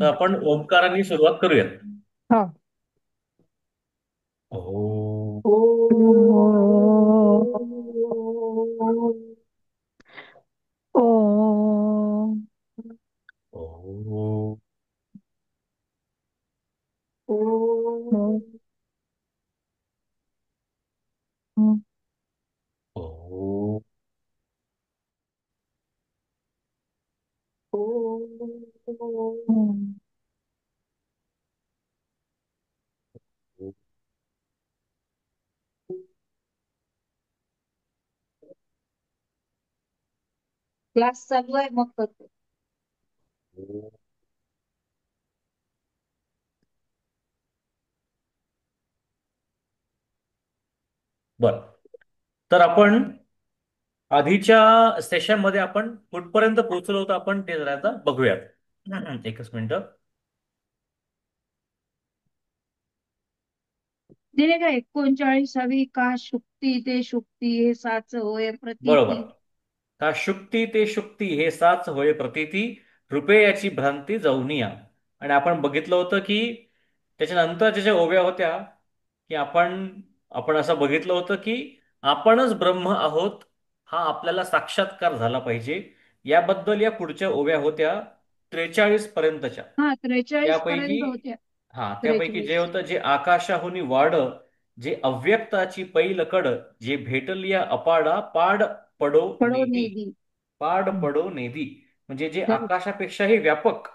तर आपण ओंकाराने सुरुवात करूयात. हा. ओ. ओ. ओ. ओ. ओ. ओ. क्लास चालू आहे मग करते. बर. तर आपण आधीच्या सेशनमध्ये आपण कुठपर्यंत पोहोचलो होतो आपण ते जरा आता बघूयात. एकच मिनिट. दिले का 39वी का शुक्ती ते शुक्ती हे साच होय बरोबर. प्रतीती. का शुक्ती ते शुक्ती हे साच होय प्रतीती, रुपयाची भ्रांती जाऊनिया. आणि आपण बघितलं होतं की त्याच्यानंतरच्या ज्या ओव्या होत्या की आपण असं बघितलं होतं की आपणच ब्रह्म आहोत, हा आपल्याला साक्षात्कार झाला पाहिजे. याबद्दल या पुढच्या ओव्या होत्या 43 पर्यंतच्या. हा, 43 त्यापैकी पर्यंत होत्या. त्यापैकी जे 43. होतं, जे आकाशाहुनी वाड, जे अव्यक्ताची पैल कड, जे भेटलिया अपाडा पाड पडो पडो नेदी. नेदी. पाड हम्म. पडो नेदी म्हणजे जे बरोबर. आकाशापेक्षाही व्यापक,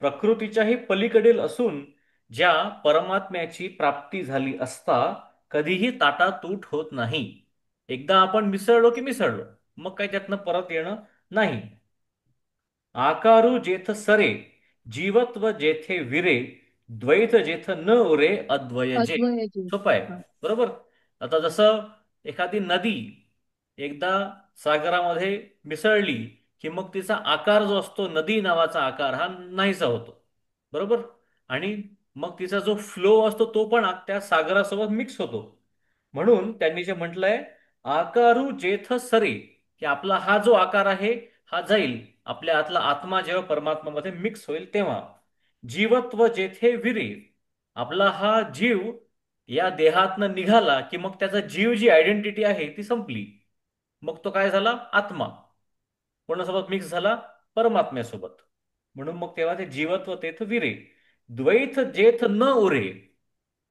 प्रकृतीच्याही पलीकडील असून ज्या परमात्म्याची प्राप्ती झाली असता कधीही ताटातूट होत नाही. एकदा आपण मिसळलो की मिसळलो, मग काही त्यातनं परत येणं नाही. आकारू जेथ सरे, जीवत्व जेथे विरे, द्वैत जेथ न उरे, अद्वय जे. अद्वयाची. सोपं आहे. हा. बरोबर. आता जसं एखादी नदी एकदा सागरामध्ये मिसळली की मग तिचा आकार जो असतो, नदी नावाचा आकार हा नाहीसा होतो. बरोबर. आणि मग तिचा जो फ्लो असतो तो पण त्या सागरासोबत मिक्स होतो. म्हणून त्यांनी जे म्हटलंय, आकारू जेथ सरे, की आपला हा जो आकार आहे हा जाईल, आपल्या आतला आत्मा जेव्हा परमात्मामध्ये मिक्स होईल तेव्हा. जीवत्व जेथे विरे, आपला हा जीव या देहातनं निघाला की मग त्याचा जीव जी आयडेंटिटी आहे ती संपली. मग तो काय झाला, आत्मा. कोणासोबत मिक्स झाला, परमात्म्यासोबत. म्हणून मग तेव्हा ते जीवत्व तेथ विरे, द्वैत जेथ न उरे.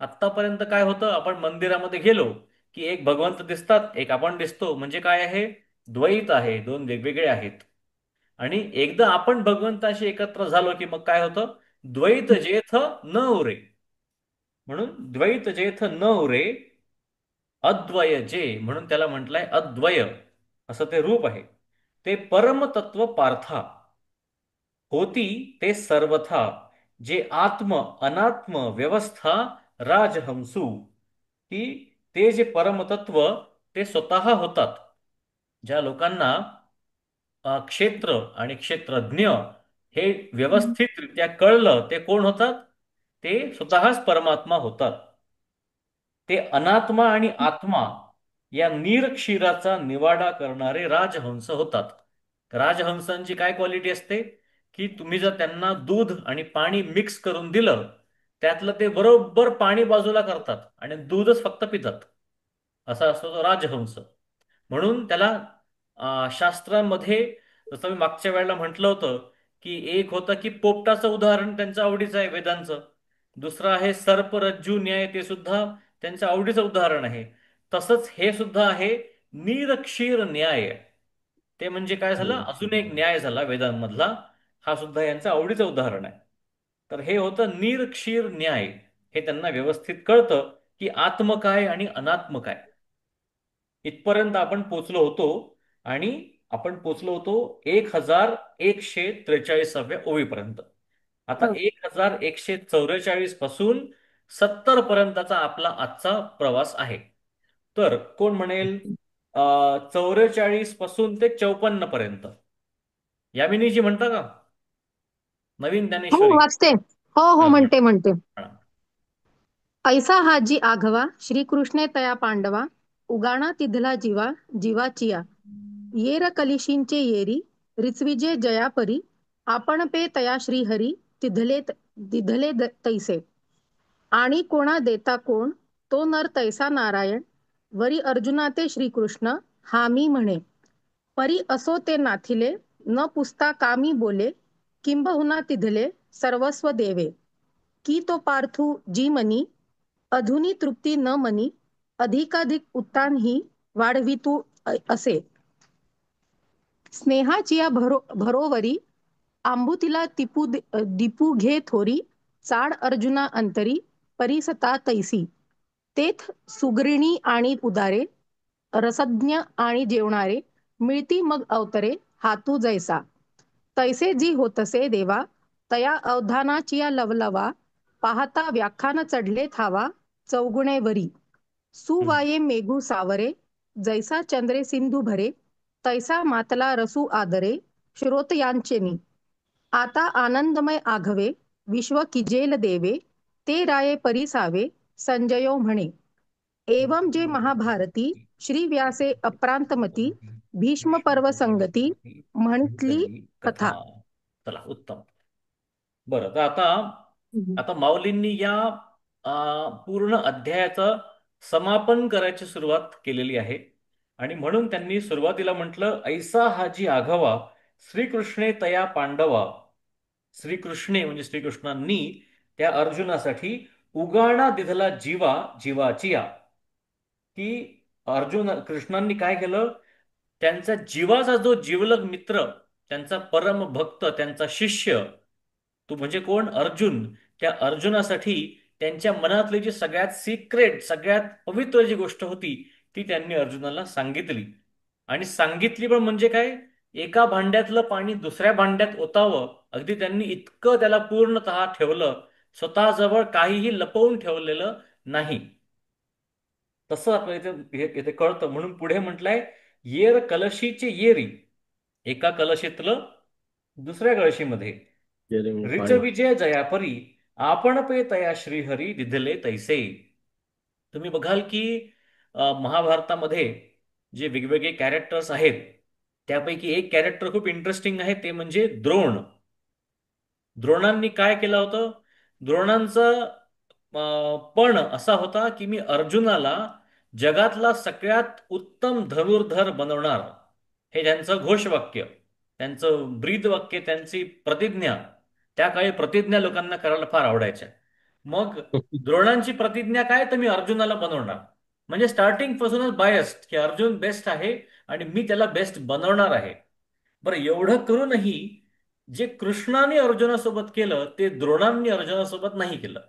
आत्तापर्यंत काय होतं, आपण मंदिरामध्ये गेलो की एक भगवंत दिसतात, एक आपण दिसतो, म्हणजे काय आहे, द्वैत आहे, दोन वेगवेगळे आहेत. आणि एकदा आपण भगवंताशी एकत्र झालो की मग काय होतं, द्वैत जेथ न उरे. म्हणून द्वैत जेथ न उरे, अद्वय जे, म्हणून त्याला म्हटलंय अद्वय. असं ते रूप आहे. ते परमतत्व पार्था होती ते सर्वथा, जे आत्म अनात्म व्यवस्था राजहंसू, की ते जे परमतत्व ते स्वतः होतात. ज्या लोकांना क्षेत्र आणि क्षेत्रज्ञ हे व्यवस्थितरित्या कळलं ते कोण होतात, ते स्वतःच परमात्मा होतात. ते अनात्मा आणि आत्मा या निरक्षीराचा निवाडा करणारे राजहंस होतात. राजहंसांची काय क्वालिटी असते, की तुम्ही जर त्यांना दूध आणि पाणी मिक्स करून दिलं, त्यातलं ते बरोबर पाणी बाजूला करतात आणि दूधच फक्त पितात. असा असतो तो राजहंस. म्हणून त्याला शास्त्रांमध्ये, जसं मी मागच्या वेळेला म्हटलं होतं, की एक होतं की पोपटाचं उदाहरण त्यांचं आवडीचं आहे वेदांचं. दुसरं आहे सर्प रज्जू न्याय, ते सुद्धा त्यांचं आवडीचं उदाहरण आहे. तसंच हे सुद्धा आहे निरक्षीर न्याय. ते म्हणजे काय झालं, अजून एक न्याय झाला वेदांमधला. हा सुद्धा यांचं आवडीचं उदाहरण आहे. तर हे होतं निरक्षीर न्याय. हे त्यांना व्यवस्थित कळतं की आत्म काय आणि अनात्म काय. इथपर्यंत आपण पोचलो होतो. आणि आपण पोचलो होतो 1143 ओळीपर्यंत. आता हो. 1144 पासून 70 पर्यंतचा आपला आजचा प्रवास आहे. तर कोण म्हणेल 44 पासून ते 54 पर्यंत. यामिनीजी म्हणता का, नवीन हो, ज्ञानेश्वरी? वाचते. हो हो, हा, म्हणते म्हणते. म्हणा. ऐसा हाजी आघवा श्रीकृष्णे तया पांडवा, उगाणा तिधला जीवा जीवाचिया. येर कलिशींचे येरी रिचविजे जयापरी, आपण पे तया श्रीहरी, तिधले तिधले तैसे. आणि कोणा देता कोण, तो नर तैसा नारायण. वरी अर्जुना ते श्रीकृष्ण, हा मी म्हणे. परी असो ते नाथिले, न पुसता कामी बोले. किंबहुना तिधले सर्वस्व देवे. की तो पार्थू जी मनी, अधुनी तृप्ती न मनी. अधिकाधिक उत्तान ही वाढवितू असे. स्नेहाची या भरोवरी, आंबुतीला दीपू घे थोरी. चाड अर्जुना अंतरी, परिसता तैसी. तेथ सुगृणी आणि उदारे, रसज्ञ आणि जेवणारे. मिळती मग अवतरे, हातू जैसा. तैसे जी होतसे देवा, तया अवधानाची या लवलवा. पाहता व्याख्यान चढले थावा, चौगुणे वरी. हम्म. सुवाये मेघू सावरे, जैसा चंद्रे सिंधू भरे. तैसा मातला रसू आदरे, श्रोतयांचेनी. आता आनंदमय आघवे, विश्व किजेल देवे. ते राये परिसावे, संजयो म्हणे. एवं जे महाभारती, श्री व्यासे अप्रांतमती. भीष्म पर्व संगती, म्हटली म्हटली कथा. कथा. चला, उत्तम. बरं, तर आता हम्म. आता माऊलींनी या पूर्ण अध्यायाचं समापन करायची सुरुवात केलेली आहे. आणि म्हणून त्यांनी सुरुवातीला म्हटलं, ऐसा हाजी आघवा श्रीकृष्णे तया पांडवा. श्रीकृष्णे म्हणजे श्रीकृष्णांनी त्या अर्जुनासाठी उगाणा दिधला जीवा जीवाचिया. की अर्जुन कृष्णांनी काय केलं, त्यांचा जीवाचा जो जिवलग मित्र, त्यांचा परम भक्त, त्यांचा शिष्य, तो म्हणजे कोण, अर्जुन. त्या अर्जुनासाठी त्यांच्या मनातली जी सगळ्यात सिक्रेट, सगळ्यात पवित्र जी गोष्ट होती, ती त्यांनी अर्जुनाला सांगितली. आणि सांगितली पण म्हणजे काय, एका भांड्यातलं पाणी दुसऱ्या भांड्यात ओतावं, अगदी त्यांनी इतकं त्याला पूर्णतः ठेवलं. स्वतःजवळ काहीही लपवून ठेवलेलं नाही. तसं आपल्या इथे कळतं. म्हणून पुढे म्हटलंय, येर कलशीचे येरी, एका कलशीतलं दुसऱ्या कळशीमध्ये. जेणे रिच पाणी. विजय जयापरी, आपण पे तया श्रीहरी दिधले तैसे. तुम्ही बघाल की महाभारतामध्ये जे वेगवेगळे कॅरेक्टर्स आहेत, त्यापैकी एक कॅरेक्टर खूप इंटरेस्टिंग आहे, ते म्हणजे द्रोण. द्रोणांनी काय केलं होतं, द्रोणांचं पण असा होता की मी अर्जुनाला जगातला सगळ्यात उत्तम धनुर्धर बनवणार. हे त्यांचं घोषवाक्य, त्यांचं ब्रीदवाक्य, त्यांची प्रतिज्ञा. त्या काळी प्रतिज्ञा लोकांना करायला फार आवडायच्या. मग द्रोणांची प्रतिज्ञा काय, तर मी अर्जुनाला बनवणार. म्हणजे स्टार्टिंग पासूनच बायस्ड की अर्जुन बेस्ट आहे आणि मी त्याला बेस्ट बनवणार आहे. बरं, एवढं करूनही जे कृष्णाने अर्जुनासोबत केलं, ते द्रोणांनी अर्जुनासोबत नाही केलं.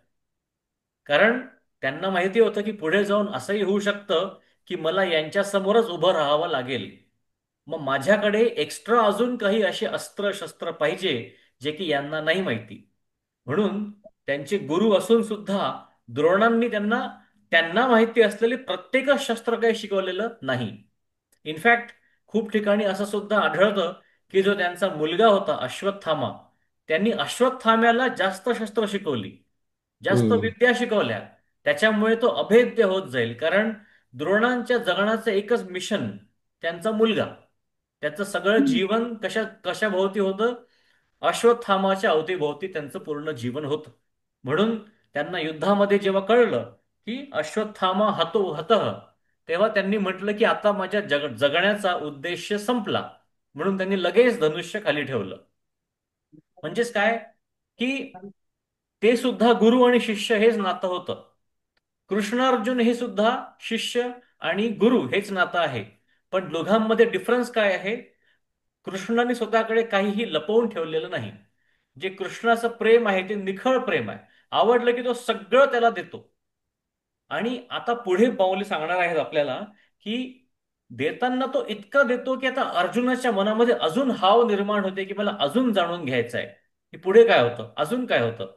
कारण त्यांना माहिती होतं की पुढे जाऊन असंही होऊ शकतं की मला यांच्या समोरच उभं राहावं लागेल. मग माझ्याकडे एक्स्ट्रा अजून काही असे अस्त्र शस्त्र पाहिजे, जे की यांना नाही माहिती. म्हणून त्यांचे गुरु असून सुद्धा द्रोणांनी त्यांना त्यांना माहिती असलेले प्रत्येकच शस्त्र काही शिकवलेलं नाही. इनफॅक्ट खूप ठिकाणी असं सुद्धा आढळतं की जो त्यांचा मुलगा होता अश्वत्थामा, त्यांनी अश्वत्थाम्याला जास्त शस्त्र शिकवली, जास्त हम्म. विद्या शिकवल्या. त्याच्यामुळे तो अभेद्य होत जाईल. कारण द्रोणांच्या जगण्याचं एकच मिशन, त्यांचा मुलगा. त्याचं सगळं जीवन कशाभोवती होतं, अश्वत्थामाच्या अवतीभोवती त्यांचं पूर्ण जीवन होतं. म्हणून त्यांना युद्धामध्ये जेव्हा कळलं की अश्वत्थामा हतो हतः, तेव्हा त्यांनी म्हटलं की आता माझ्या जगण्याचा उद्देश संपला. म्हणून त्यांनी लगेच धनुष्य खाली ठेवलं. म्हणजेच काय, की ते सुद्धा गुरु आणि शिष्य हेच नातं होतं. कृष्ण अर्जुन हे सुद्धा शिष्य आणि गुरु हेच नातं आहे. पण दोघांमध्ये डिफरन्स काय आहे, कृष्णाने स्वतःकडे काहीही लपवून ठेवलेलं नाही. जे कृष्णाचं प्रेम आहे ते निखळ प्रेम आहे. आवडलं की तो सगळं त्याला देतो. आणि आता पुढे पाऊले सांगणार आहेत आपल्याला की देताना तो इतका देतो की आता अर्जुनाच्या मनामध्ये अजून हाव निर्माण होते की मला अजून जाणून घ्यायचं आहे की पुढे काय होतं, अजून काय होतं.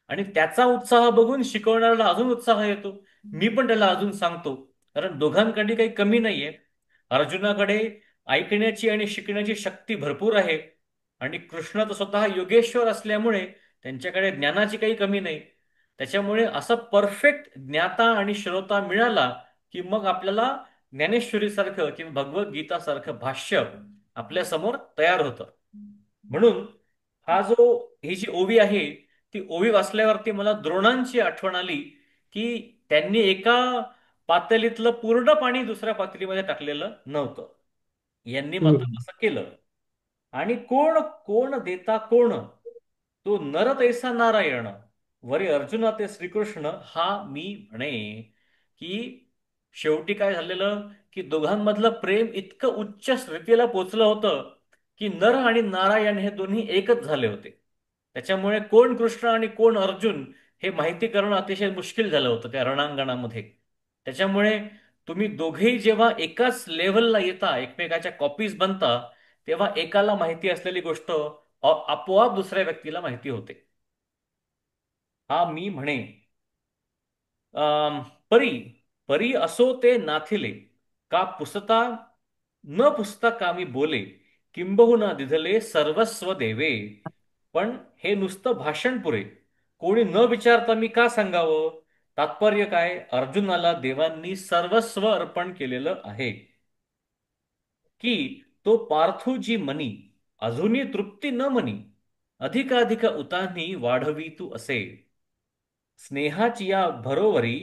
आणि त्याचा उत्साह बघून शिकवणाऱ्याला अजून उत्साह येतो. मी पण त्याला अजून सांगतो. कारण दोघांकडे काही कमी नाहीये. अर्जुनाकडे ऐकण्याची आणि शिकण्याची शक्ती भरपूर आहे. आणि कृष्ण तर स्वतः योगेश्वर असल्यामुळे त्यांच्याकडे ज्ञानाची काही कमी नाही. त्याच्यामुळे असं परफेक्ट ज्ञाता आणि श्रोता मिळाला की मग आपल्याला ज्ञानेश्वरीसारखं किंवा भगवद्गीतासारखं भाष्य आपल्या समोर तयार होतं. म्हणून हा जो ही जी ओवी आहे, ती ओवी वाचल्यावरती मला द्रोणांची आठवण आली, की त्यांनी एका पातेलीतलं पूर्ण पाणी दुसऱ्या पातेलीमध्ये टाकलेलं नव्हतं. यांनी मात्र हम्म. असं केलं. आणि कोण कोण देता कोण, तो नर तैसा नारायण, वरी अर्जुना ते श्रीकृष्ण हा मी म्हणे. की शेवटी काय झालेलं, की दोघांमधलं प्रेम इतकं उच्च स्थितीला पोचलं होतं, की नर आणि नारायण हे दोन्ही एकच झाले होते. त्याच्यामुळे कोण कृष्ण आणि कोण अर्जुन हे माहिती करणं अतिशय मुश्किल झालं होतं त्या रणांगणामध्ये. त्याच्यामुळे तुम्ही दोघेही जेव्हा एकाच लेव्हलला येता, एकमेकाच्या कॉपीज बनता, तेव्हा एकाला माहिती असलेली गोष्ट आपोआप दुसऱ्या व्यक्तीला माहिती होते. हा मी म्हणे. परी परी असो ते नाथिले, का पुसता न पुसता कामी बोले, किंबहुना दिधले सर्वस्व देवे. पण हे नुसतं भाषण पुरे, कोणी न विचारता मी का सांगावं? तात्पर्य काय? अर्जुनाला देवांनी सर्वस्व अर्पण केलेलं आहे. की तो पार्थू जी मनी, अजूनही तृप्ती न मनी, अधिकाधिक उतानी वाढवी तू असे. स्नेहाची या भरोवरी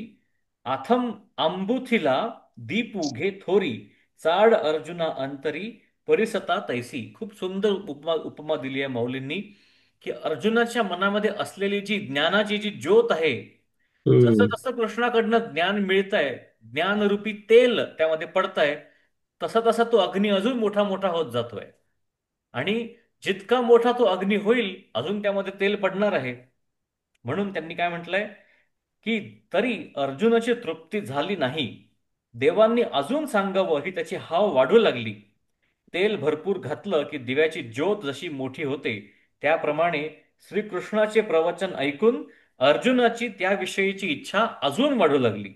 आथम आंबुथिला, दीपू घे थोरी, चाड अर्जुना अंतरी, परिसता तैसी. खूप सुंदर उपमा उपमा दिली आहे माऊलींनी, की अर्जुनाच्या मनामध्ये असलेली जी ज्ञानाची जी ज्योत आहे, जसं हम्म. जसं कृष्णाकडनं ज्ञान मिळतंय, ज्ञानरूपी तेल त्यामध्ये पडतंय, तसा तसा तो अग्नी अजून मोठा मोठा होत जातोय. आणि जितका मोठा तो अग्नी होईल, अजून त्यामध्ये तेल पडणार आहे. म्हणून त्यांनी काय म्हटलंय, की तरी अर्जुनाची तृप्ती झाली नाही, देवांनी अजून सांगावं ही त्याची हाव वाढू लागली. तेल भरपूर घातलं की दिव्याची ज्योत जशी मोठी होते, त्याप्रमाणे श्रीकृष्णाचे प्रवचन ऐकून अर्जुनाची त्याविषयीची इच्छा अजून वाढू लागली.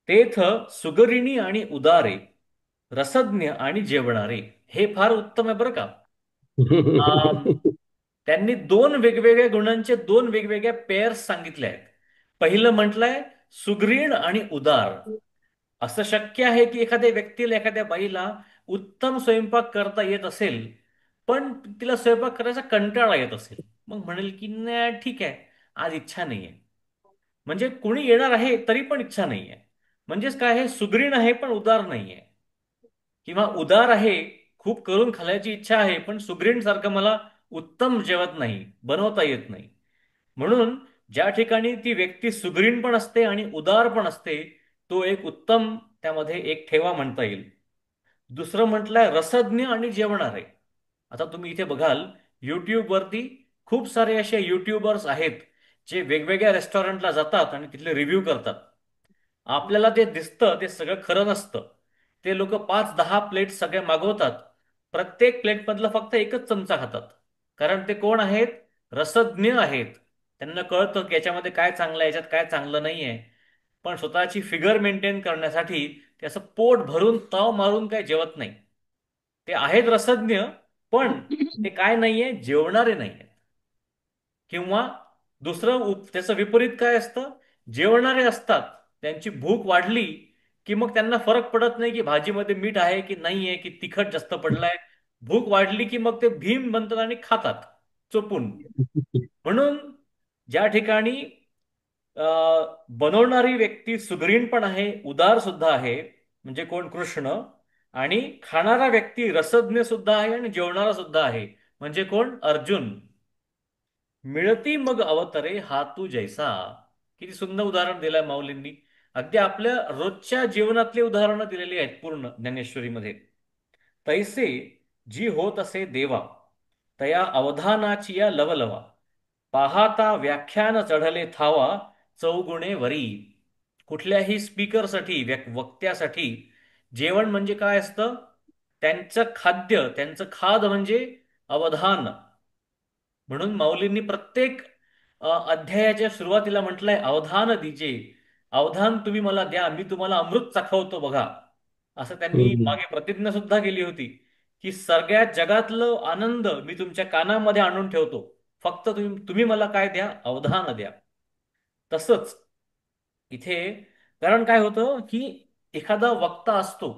तेथ सुगरिणी आणि उदारे, रसज्ञ आणि जेवणारे. हे फार उत्तम आहे बरं का. आम, त्यांनी दोन वेगवेगळ्या गुणांचे दोन वेगवेगळ्या पेअर्स सांगितले आहेत. पहिलं म्हटलंय सुग्रीण आणि उदार. असं शक्य आहे की एखाद्या व्यक्तीला, एखाद्या बाईला उत्तम स्वयंपाक करता येत असेल, पण तिला स्वयंपाक करायचा कंटाळा येत असेल. मग म्हणेल की नाही ठीक आहे, आज इच्छा नाहीये. म्हणजे कुणी येणार आहे तरी पण इच्छा नाहीये. म्हणजेच काय आहे, सुग्रीण आहे पण उदार नाहीये. किंवा उदार आहे, खूप करून खाण्याची इच्छा आहे, पण सुग्रीण सारखं मला उत्तम जेवत नाही, बनवता येत नाही. म्हणून ज्या ठिकाणी ती व्यक्ती सुग्रीण पण असते आणि उदार पण असते, तो एक उत्तम त्यामध्ये एक ठेवा म्हणता येईल. दुसरं म्हटलंय रसज्ञ आणि जेवणारे. आता तुम्ही इथे बघाल, युट्यूबवरती खूप सारे असे युट्यूबर्स आहेत, जे वेगवेगळ्या रेस्टॉरंटला जातात आणि तिथले रिव्ह्यू करतात. आपल्याला ते दिसतं ते सगळं खरं नसतं. ते लोक 5-10 प्लेट सगळे मागवतात. प्रत्येक प्लेटमधलं फक्त एकच चमचा खातात. कारण ते कोण आहेत? रसज्ञ आहेत. त्यांना कळतं की याच्यामध्ये काय चांगलं आहे, याच्यात काय चांगलं नाही आहे. पण स्वतःची फिगर मेंटेन करण्यासाठी ते असं पोट भरून ताव मारून काय जेवत नाही. ते आहेत रसज्ञ, पण ते काय नाहीये, जेवणारे नाहीये. किंवा दुसरं त्याचं विपरीत काय असतं? जेवणारे असतात, त्यांची भूक वाढली की मग त्यांना फरक पडत नाही की भाजीमध्ये मीठ आहे की नाही आहे, की तिखट जास्त पडलाय. भूक वाढली की मग ते भीम बनतात आणि खातात चोपून. म्हणून ज्या ठिकाणी बनवणारी व्यक्ती सुग्रीण पण आहे, उदार सुद्धा आहे, म्हणजे कोण? कृष्ण. आणि खाणारा व्यक्ती रसज्ञ सुद्धा आहे आणि जेवणारा सुद्धा आहे, म्हणजे कोण? अर्जुन. मिळती मग अवतरे हा तू जैसा. किती सुंदर उदाहरण दिलंय माऊलींनी. अगदी आपल्या रोजच्या जीवनातली उदाहरणं दिलेली आहेत पूर्ण ज्ञानेश्वरीमध्ये. तैसे जी होत असे देवा, तया अवधानाची या लवलवा, पाहता व्याख्यान चढले थावा, चौगुणे वरी. कुठल्याही स्पीकरसाठी, वक्त्यासाठी जेवण म्हणजे काय असतं? त्यांचं खाद्य, त्यांचं खाद म्हणजे अवधान. म्हणून माऊलींनी प्रत्येक अध्यायाच्या सुरुवातीला म्हटलंय अवधान दिजे. अवधान तुम्ही मला द्या, मी तुम्हाला अमृत चाखवतो बघा. असं त्यांनी हम्म. मागे प्रतिज्ञा सुद्धा केली होती, की सगळ्यात जगातलं आनंद मी तुमच्या कानामध्ये आणून ठेवतो, फक्त तुम्ही तुम्ही मला काय द्या? अवधान द्या. तसंच इथे, कारण काय होतं की एखादा वक्ता असतो,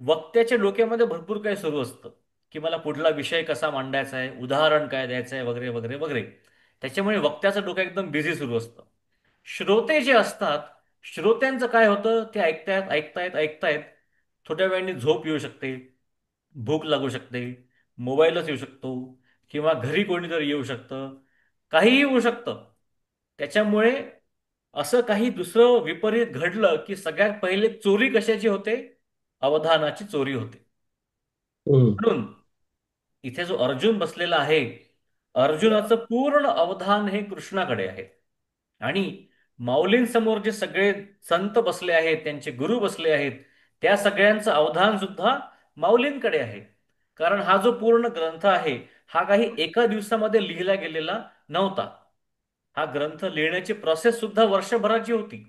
वक्त्याच्या डोक्यामध्ये भरपूर काही सुरू असतं. की मला पुढला विषय कसा मांडायचा आहे, उदाहरण काय द्यायचं आहे, वगैरे वगैरे वगैरे. त्याच्यामुळे वक्त्याचं डोकं एकदम बिझी सुरू असतं. श्रोते जे असतात, श्रोत्यांचं काय होतं, ते ऐकतायत ऐकतायत ऐकतायत, थोड्या वेळाने झोप येऊ शकते, भूक लागू शकते, मोबाईलच येऊ शकतो, किंवा घरी कोणीतरी येऊ शकतं, काहीही होऊ शकतं. त्याच्यामुळे असं काही दुसरं विपरीत घडलं की सगळ्यात पहिले चोरी कशाची होते? अवधानाची चोरी होते. हम्म. म्हणून इथे जो अर्जुन बसलेला आहे, अर्जुनाचं पूर्ण अवधान हे कृष्णाकडे आहे. आणि माऊलींसमोर जे सगळे संत बसले आहेत, त्यांचे गुरु बसले आहेत, त्या सगळ्यांचं अवधान सुद्धा माऊलींकडे आहे. कारण हा जो पूर्ण ग्रंथ आहे, हा काही एका दिवसामध्ये लिहिला गेलेला नव्हता. हा ग्रंथ लिहिण्याची प्रोसेस सुद्धा वर्षभराची होती.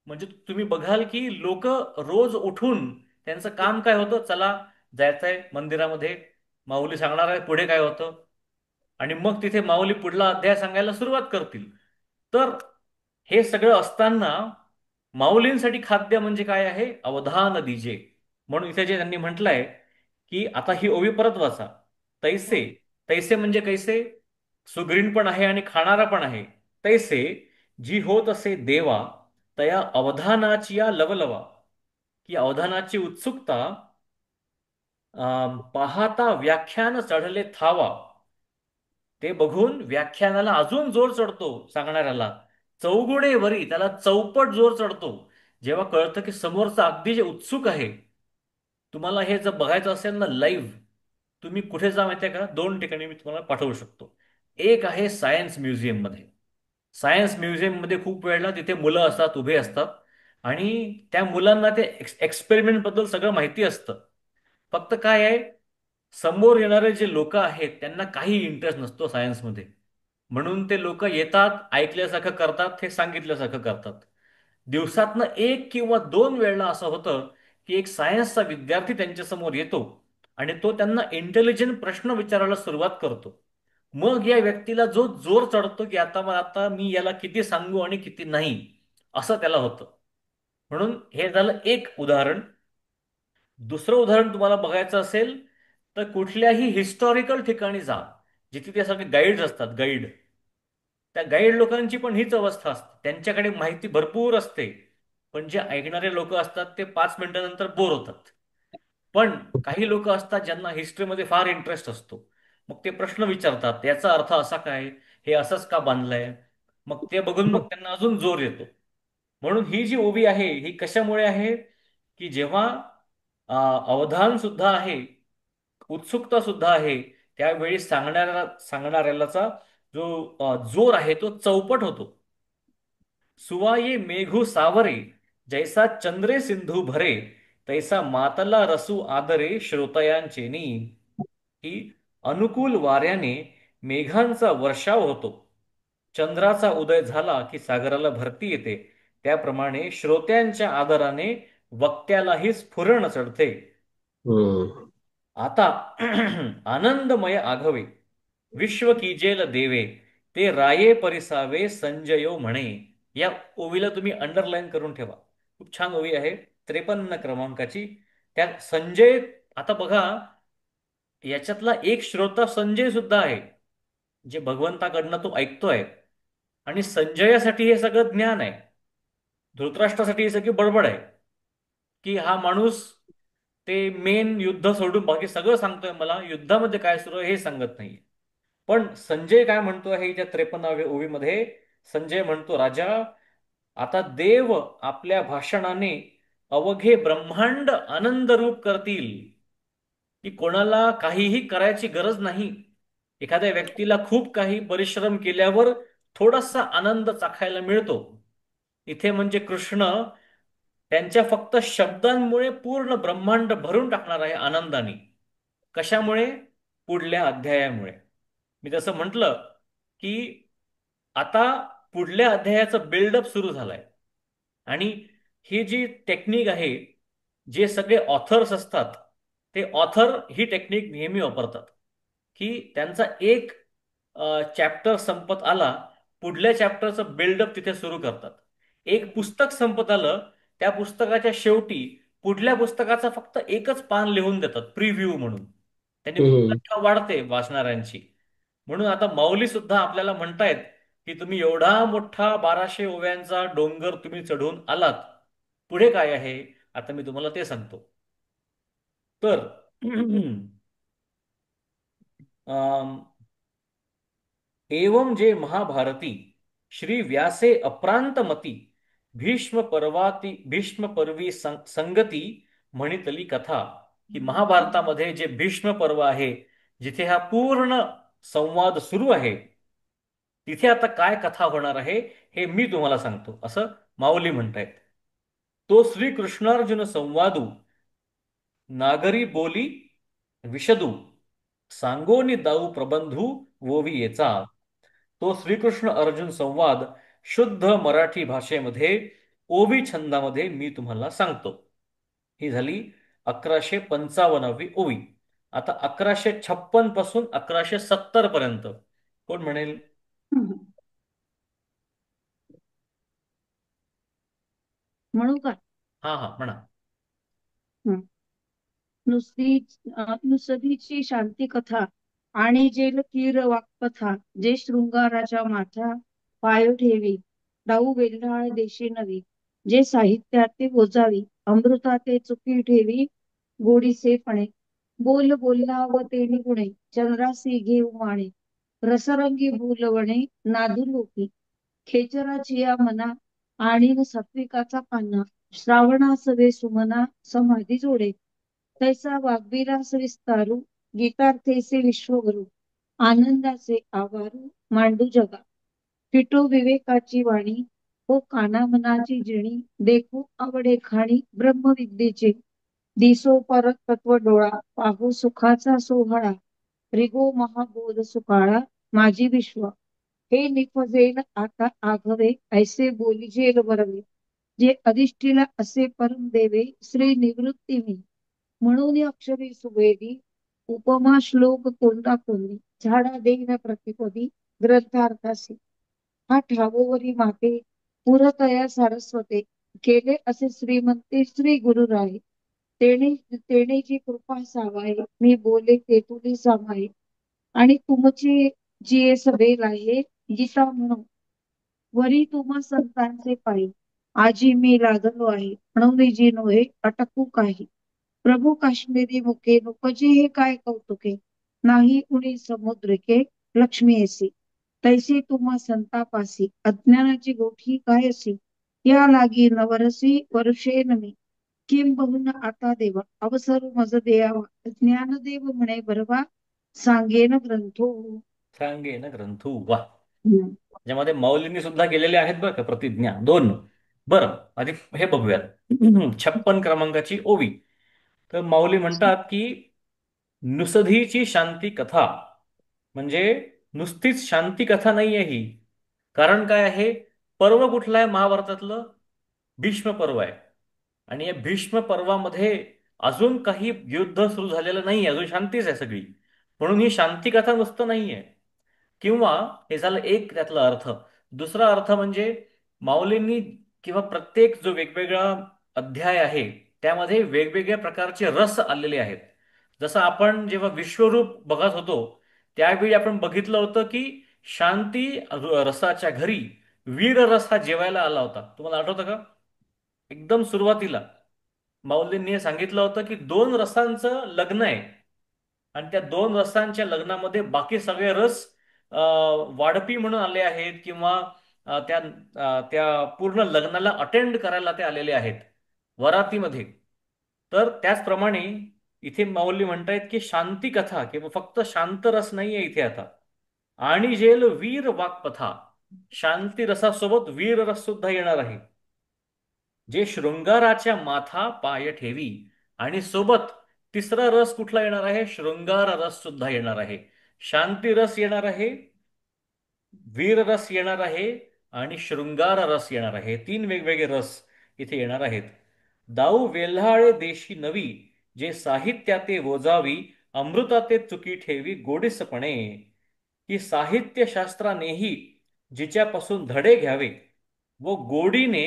म्हणजे तुम्ही बघाल की लोक रोज उठून त्यांचं काम काय होतं, चला जायचंय मंदिरामध्ये, माऊली सांगणार आहे पुढे काय होतं, आणि मग तिथे माऊली पुढला अध्याय सांगायला सुरुवात करतील. तर हे सगळं असताना माऊलींसाठी खाद्य म्हणजे काय आहे? अवधान दिजे. म्हणून इथे जे त्यांनी म्हटलंय की आता ही ओवी परत वाचा. तैसे, तैसे म्हणजे कैसे? सुग्रीण पण आहे आणि खाणारा पण आहे. तैसे जी होत असे देवा, तया अवधानाची या लवलवा, की अवधानाची उत्सुकता पाहता व्याख्यान चढले थावा. ते बघून व्याख्यानाला अजून जोर चढतो सांगणाऱ्याला. चौगुणे वरी, त्याला चौपट जोर चढतो जेव्हा कळतं की समोरचा अगदी जे उत्सुक आहे. तुम्हाला हे जर बघायचं असेल ना लाईव्ह, तुम्ही कुठे जा माहितीये का? दोन ठिकाणी मी तुम्हाला पाठवू शकतो. एक आहे सायन्स म्युझियम मध्ये. सायन्स म्युझियम मध्ये खूप वेळेला तिथे मुलं असतात, उभे असतात, आणि त्या मुलांना ते एक्सपेरिमेंट बद्दल सगळं माहिती असतं. फक्त काय आहे, समोर येणारे जे लोक आहेत त्यांना काही इंटरेस्ट नसतो सायन्समध्ये. म्हणून ते लोक येतात, ऐकल्यासारखं करतात, हे सांगितल्यासारखं करतात. दिवसातनं एक किंवा दोन वेळेला असं होतं की एक सायन्सचा विद्यार्थी त्यांच्यासमोर येतो आणि तो त्यांना इंटेलिजंट प्रश्न विचारायला सुरुवात करतो. मग या व्यक्तीला जो जोर चढतो की आता मी याला किती सांगू आणि किती नाही, असं त्याला होतं. म्हणून हे झालं एक उदाहरण. दुसरं उदाहरण तुम्हाला बघायचं असेल तर कुठल्याही हिस्टॉरिकल ठिकाणी जा, जिथे ते सगळे गाईड्स असतात, गाईड. त्या गाईड लोकांची पण हीच अवस्था असते, त्यांच्याकडे माहिती भरपूर असते, पण जे ऐकणारे लोक असतात ते 5 मिनिटानंतर बोर होतात. पण काही लोक असतात ज्यांना हिस्ट्रीमध्ये फार इंटरेस्ट असतो. मग ते प्रश्न विचारतात, याचा अर्थ असा काय, हे असंच का बांधलंय? मग ते बघून मग त्यांना अजून जोर येतो. म्हणून ही जी ओवी आहे ही कशामुळे आहे, की जेव्हा अवधान सुद्धा आहे, उत्सुकता सुद्धा आहे, त्यावेळी सांगणाऱ्याचा जो जोर आहे तो चौपट होतो. सुवाये मेघू सावरे, जैसा चंद्रे सिंधू भरे, तैसा मातला रसू आदरे श्रोतयांचेनी. की अनुकूल वाऱ्याने मेघांचा वर्षाव होतो, चंद्राचा उदय झाला की सागराला भरती येते, त्याप्रमाणे श्रोत्यांच्या आदराने वक्त्यालाही स्फुरण चढते. हम्म. आता आनंदमय आघवे, विश्व कीजेल देवे, ते राये परिसावे संजयो म्हणे. या ओवीला तुम्ही अंडरलाईन करून ठेवा. खूप छान ओवी आहे, 53 क्रमांकाची. त्यात संजय, आता बघा, याच्यातला एक श्रोता संजय सुद्धा आहे, जे भगवंताकडनं तो ऐकतोय. आणि संजयासाठी हे सगळं ज्ञान आहे, धृतराष्ट्रासाठी ही सगळी बडबड आहे, की हा माणूस ते मेन युद्ध सोडून बाकी सगळं सांगतोय, मला युद्धामध्ये काय सुरू आहे हे सांगत नाहीये. पण संजय काय म्हणतो आहे त्या 53व्या ओवीमध्ये? संजय म्हणतो, राजा, आता देव आपल्या भाषणाने अवघे ब्रह्मांड आनंदरूप करतील. की कोणाला काहीही करायची गरज नाही. एखाद्या व्यक्तीला खूप काही परिश्रम केल्यावर थोडासा आनंद चाखायला मिळतो. इथे म्हणजे कृष्ण त्यांच्या फक्त शब्दांमुळे पूर्ण ब्रह्मांड भरून टाकणार आहे आनंदाने. कशामुळे? पुढल्या अध्यायामुळे. मी तसं म्हटलं की आता पुढल्या अध्यायाचं बिल्डअप सुरू झालंय. आणि ही जी टेक्निक आहे, जे सगळे ऑथर्स असतात, ते ऑथर ही टेक्निक नेहमी वापरतात. की त्यांचा एक चॅप्टर संपत आला, पुढल्या चॅप्टरचं बिल्डअप तिथे सुरू करतात. एक पुस्तक संपत आलं, त्या पुस्तकाच्या शेवटी पुढल्या पुस्तकाचा फक्त एकच पान लिहून देतात प्रिव्ह्यू म्हणून. त्यांनी खूप हम्म. संख्या वाढते वाचणाऱ्यांची. म्हणून आता माऊली सुद्धा आपल्याला म्हणतायत की तुम्ही एवढा मोठा 1200 ओव्यांचा डोंगर तुम्ही चढून आलात, पुढे काय आहे? आता मी तुम्हाला ते सांगतो. तर अम, एवं जे महाभारती श्री व्यासे अप्रांतमती भीष्म पर्वी संगती म्हणितली कथा. ही महाभारतामध्ये जे भीष्म पर्व आहे, जिथे हा पूर्ण संवाद सुरू आहे, तिथे आता काय कथा होणार आहे हे मी तुम्हाला सांगतो, असं माऊली म्हणतायत. तो श्री कृष्णार्जुन संवादू नागरी बोली विशदू सांगोनी दाऊ प्रबंधू वोवियेचा. तो श्रीकृष्ण अर्जुन संवाद शुद्ध मराठी भाषेमध्ये ओवी छंदामध्ये मी तुम्हाला सांगतो. ही झाली 1155वी ओवी. आता 1156 पासून 1170 पर्यंत कोण म्हणेल? हम्म. म्हणू का? हा हा, म्हणा. हम्म. नुसती नुसतीची शांती कथा आणि जेल तीर वाक्पथा, जे शृंगाराच्या माथा पाय ठेवी, डाऊ वेल्हाळ देशी नवी, जे साहित्याते ओजावी, अमृताते चुकी ठेवी, गोडीसेपणे, बोल बोलला व तेणी गुणे, चंद्रासी घेऊ माणे, रसरंगी बोलवणे नादू लोकी, खेचराची या मना आणि सात्विकाचा पान्हा, श्रावणासवे सुमना समाधी जोडे, तैसा वाग्विलास विस्तारू, गीतार्थेसे विश्वगुरु, आनंदाचे आवारू मांडू जगा, फिटो विवेकाची वाणी, हो काना मनाची जिणी, देखू आवडे खाणी ब्रह्मविद्येचे, दिसो परत तत्व डोळा, पाहू सुखाचा सोहळा, रिगो महाबोध सुकाळा, माझी विश्व, हे निपजेल आता आघवे, ऐसे बोलिजेल वरवे, जे अधिष्ठीला असे परम देवे, श्री निवृत्ती मी, म्हणून अक्षरी सुवेदी, उपमा श्लोक कोणता कोणी, झाडा देईन प्रतिपदी, ग्रंथार्थासी, हा ठावोवरी माते, पुरतया सारस्वते, केले असे श्रीमंते श्री गुरुराय, तेणे जी कृपा सावाय, मी बोले ते तुली सामाय, आणि तुमची जी सभेल आहे, गीता म्हणून, वरी तुम्हा संतांचे पायी, आजी मी लागलो आहे, म्हणून जी नोहे अटकू काही, प्रभू काश्मीरी मुके नुकजे हे काय कौतुके, नाही उणी समुद्रिके लक्ष्मी असी, तैसी तुम्हा संतापासी, अज्ञानाची गोठी काय असी, या लागी नवरसी वर्षे नमी, किंबहुना आता देवा, अवसर मज देयावा, ज्ञानदेव म्हणे बरवा, सांगेन ग्रंथो. सांगे ना ग्रंथू, वा. हम्म. ज्यामध्ये माऊलींनी सुद्धा केलेले आहेत बरं का प्रतिज्ञा, दोन. बरं, आधी हे बघूयात. 56 क्रमांकाची ओवी. तर माऊली म्हणतात की नुसधीची शांती कथा, म्हणजे नुसतीच शांती कथा नाही आहे ही. कारण काय आहे? पर्व कुठलं आहे महाभारतातलं? भीष्म पर्व आहे. आणि या भीष्म पर्वामध्ये अजून काही युद्ध सुरू झालेलं नाही, अजून शांतीच आहे सगळी. म्हणून ही शांती कथा नुसतं नाहीये. किंवा हे झालं एक त्यातला अर्थ. दुसरा अर्थ म्हणजे माऊलींनी किंवा प्रत्येक जो वेगवेगळा अध्याय आहे, त्यामध्ये वेगवेगळ्या प्रकारचे रस आलेले आहेत. जसं आपण जेव्हा विश्वरूप बघत होतो, त्यावेळी आपण बघितलं होतं की शांती रसाच्या घरी वीर रस हा जेवायला आला होता. तुम्हाला आठवतं का? एकदम सुरुवातीला माऊलींनी हे सांगितलं होतं की दोन रसांचं लग्न आहे, आणि त्या दोन रसांच्या लग्नामध्ये बाकी सगळे रस वाढपी म्हणून आले आहेत, किंवा त्या पूर्ण लग्नाला अटेंड करायला ते आलेले आहेत वरातीमध्ये. तर त्याचप्रमाणे इथे माऊली म्हणतायत की शांती कथा किंवा फक्त शांत रस नाहीये इथे आता. आणि जेल वीर वाक्पथा, शांती रसासोबत वीर रस सुद्धा येणार आहे. जे शृंगाराच्या माथा पाय ठेवी, आणि सोबत तिसरा रस कुठला येणार आहे? शृंगार रस सुद्धा येणार आहे. शांती रस येणार आहे, वीर रस येणार आहे, आणि शृंगार रस येणार आहे. तीन वेगवेगळे रस इथे येणार आहेत. दाऊ वेल्हाळे देशी नवी, जे साहित्याते वोजावी, अमृताते चुकी ठेवी गोडीसपणे. की साहित्यशास्त्रानेही जिच्यापासून धडे घ्यावे, व गोडीने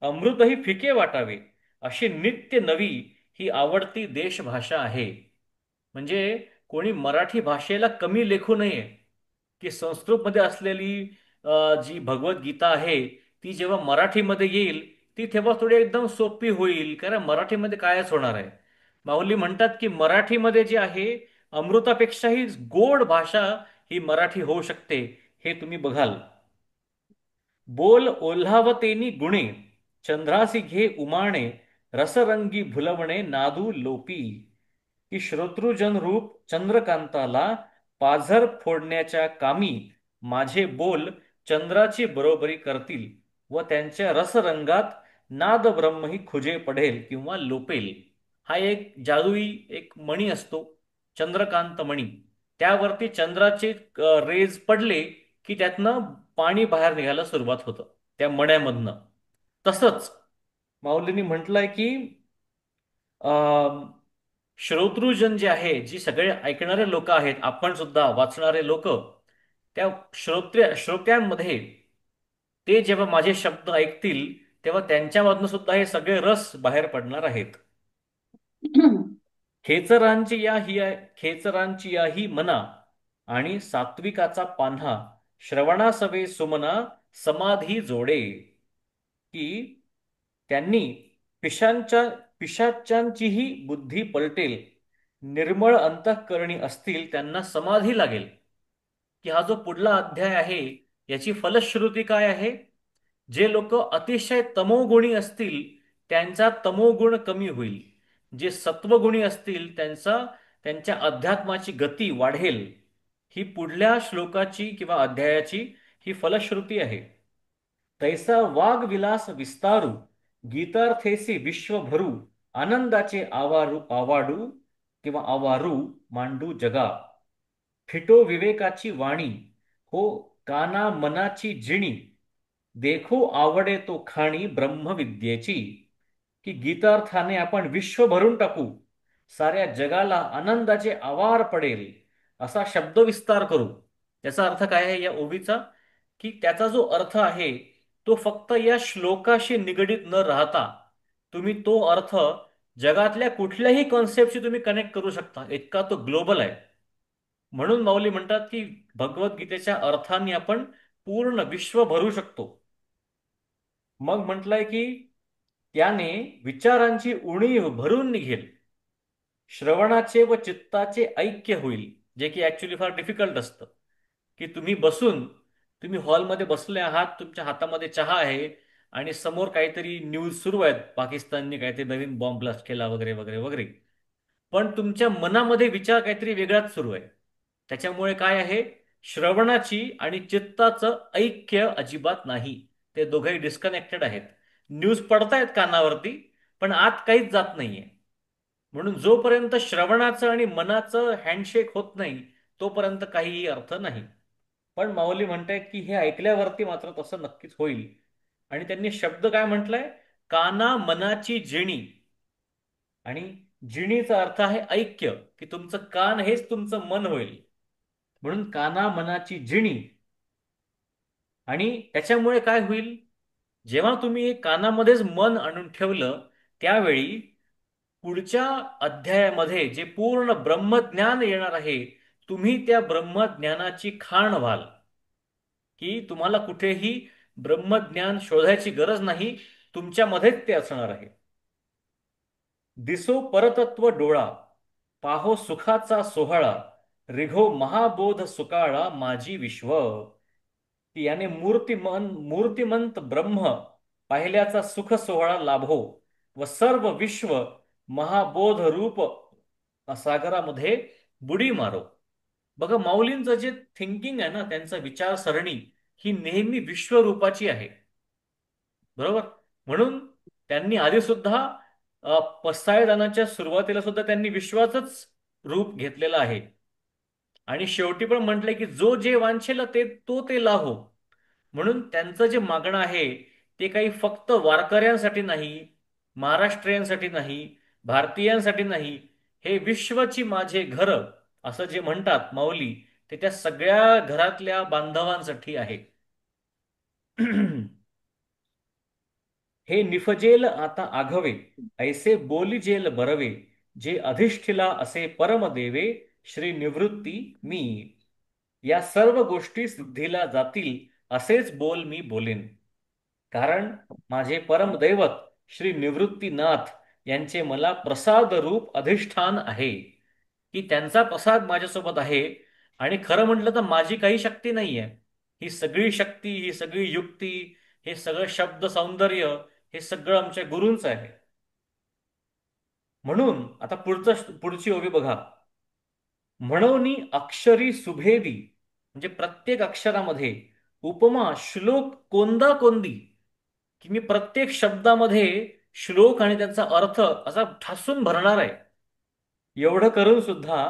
अमृतही फिके वाटावे, अशी नित्य नवी ही आवडती देशभाषा आहे. म्हणजे कोणी मराठी भाषेला कमी लेखू नये, की संस्कृतमध्ये असलेली जी भगवद्गीता आहे ती जेव्हा मराठीमध्ये येईल ती तेव्हा थोडी एकदम सोपी होईल, कारण मराठीमध्ये कायच होणार आहे. माऊली म्हणतात की मराठीमध्ये जे आहे अमृतापेक्षाही गोड भाषा ही मराठी होऊ शकते. हे तुम्ही बघाल. बोल ओल्हावतेनी गुणे, चंद्रासी घे उमाणे, रसरंगी भुलवणे नादू लोपी, की श्रोतृजन रूप चंद्रकांताला पाझर फोडण्याच्या कामी माझे बोल चंद्राची बरोबरी करतील व त्यांच्या रसरंगात नाद ब्रह्मही खुजे पडेल किंवा लोपेल. हा एक जादुई एक मणी असतो, चंद्रकांत मणी. त्यावरती चंद्राचे रेज पडले की त्यातनं पाणी बाहेर निघायला सुरुवात होतं त्या मण्यामधनं. तसंच माऊलींनी म्हटलंय की श्रोतृजन जे आहे, जी सगळे ऐकणारे लोक आहेत, आपण सुद्धा वाचणारे लोक, त्या श्रोत्यांमध्ये ते जेव्हा माझे शब्द ऐकतील तेव्हा त्यांच्यामधनं सुद्धा हे सगळे रस बाहेर पडणार आहेत. खेचरांची या ही मना आणि सात्विकाचा पान्हा श्रवणासवे सुमना समाधी जोडे, की त्यांनी पिशांच्या पिशाच्यांचीही बुद्धी पलटेल, निर्मळ अंतःकरणी असतील त्यांना समाधी लागेल. की हा जो पुढला अध्याय आहे याची फलश्रुती काय आहे? जे लोक अतिशय तमोगुणी असतील त्यांचा तमोगुण कमी होईल, जे सत्वगुणी असतील त्यांच्या अध्यात्माची गती वाढेल. ही पुढल्या श्लोकाची किंवा अध्यायाची ही फलश्रुती आहे. तैसा वाग विलास विस्तारू, गीतार्थेसी विश्वभरू, आनंदाचे आवारू आवाडू किंवा आवारू मांडू जगा, फिटो विवेकाची वाणी, हो काना मनाची जिणी, देखो आवडे तो खाणी ब्रह्मविद्येची, की गीतार्थाने आपण विश्व भरून टाकू, साऱ्या जगाला आनंदाचे आवार पडेल असा शब्दविस्तार करू. त्याचा अर्थ काय आहे या ओवीचा? की त्याचा जो अर्थ आहे तो फक्त या श्लोकाशी निगडीत न राहता तुम्ही तो अर्थ जगातल्या कुठल्याही कॉन्सेप्टशी तुम्ही कनेक्ट करू शकता, इतका तो ग्लोबल आहे. म्हणून माऊली म्हणतात की भगवद्गीतेच्या अर्थाने आपण पूर्ण विश्व भरू शकतो. मग म्हटलंय की त्याने विचारांची उणीव भरून निघेल, श्रवणाचे व चित्ताचे ऐक्य होईल, जे की ऍक्च्युली फार डिफिकल्ट असतं. की तुम्ही बसून, तुम्ही हॉलमध्ये बसले आहात, तुमच्या हातामध्ये चहा आहे आणि समोर काहीतरी न्यूज सुरू आहेत, पाकिस्तानने काहीतरी नवीन बॉम्ब ब्लास्ट केला वगैरे वगैरे वगैरे, पण तुमच्या मनामध्ये विचार काहीतरी वेगळाच सुरू आहे. त्याच्यामुळे काय आहे, श्रवणाची आणि चित्ताचं ऐक्य अजिबात नाही. ते दोघंही डिस्कनेक्टेड आहेत. न्यूज पडतायत कानावरती पण आत काहीच जात नाहीये. म्हणून जोपर्यंत श्रवणाचं आणि मनाचं हँडशेक होत नाही तोपर्यंत काहीही अर्थ नाही. पण माऊली म्हणतायत की हे ऐकल्यावरती मात्र तसं नक्कीच होईल. आणि त्यांनी शब्द काय म्हटलंय? काना मनाची जिणी. आणि जिणीचा अर्थ आहे ऐक्य, की तुमचं कान हेच तुमचं मन होईल. म्हणून काना मनाची जिणी. आणि त्याच्यामुळे काय होईल, जेव्हा तुम्ही कानामध्येच मन आणून ठेवलं त्यावेळी पुढच्या अध्यायामध्ये जे पूर्ण ब्रह्मज्ञान येणार आहे, तुम्ही त्या ब्रह्मज्ञानाची खाण व्हाल. की तुम्हाला कुठेही ब्रह्मज्ञान शोधायची गरज नाही, तुमच्यामध्येच ते असणार आहे. दिसो परतत्व डोळा, पाहो सुखाचा सोहळा, रिघो महाबोध सुकाळा माझी विश्व, की याने मूर्तिमंत ब्रह्म पाहिल्याचा सुख सोहळा लाभो व सर्व विश्व महाबोध रूप सागरामध्ये बुडी मारो. बघा माऊलींचं जे थिंकिंग आहे ना, त्यांचा विचारसरणी ही नेहमी विश्वरूपाची आहे. बरोबर. म्हणून त्यांनी आधी सुद्धा पसायदानाच्या सुरुवातीला सुद्धा त्यांनी विश्वाचंच रूप घेतलेलं आहे. आणि शेवटी पण म्हटलंय की जो जे वांछेल ते लाहो. म्हणून त्यांचं जे मागणं आहे ते काही फक्त वारकऱ्यांसाठी नाही, महाराष्ट्रीयांसाठी नाही, भारतीयांसाठी नाही, हे विश्वची माझे घर असं जे म्हणतात माऊली, ते त्या सगळ्या घरातल्या बांधवांसाठी आहे. हे निफजेल आता आघवे, ऐसे बोलिजेल बरवे, जे अधिष्ठिला असे परमदेवे, श्री निवृत्ती मी, या सर्व गोष्टी सिद्धीला जातील असेच बोल मी बोलेन. कारण माझे परमदैवत श्री निवृत्तीनाथ यांचे मला प्रसाद रूप अधिष्ठान आहे, की त्यांचा प्रसाद माझ्यासोबत आहे. आणि खरं म्हटलं तर माझी काही शक्ती नाहीये. ही सगळी शक्ती, ही सगळी युक्ती, हे सगळं शब्द सौंदर्य, हे सगळं आमच्या गुरूंचं आहे. म्हणून आता पुढची ओवी बघा. म्हणून अक्षरी सुभेदी, म्हणजे प्रत्येक अक्षरामध्ये उपमा श्लोक कोंदा कोंदी, की मी प्रत्येक शब्दामध्ये श्लोक आणि त्याचा अर्थ असा ठासून भरणार आहे. एवढं करून सुद्धा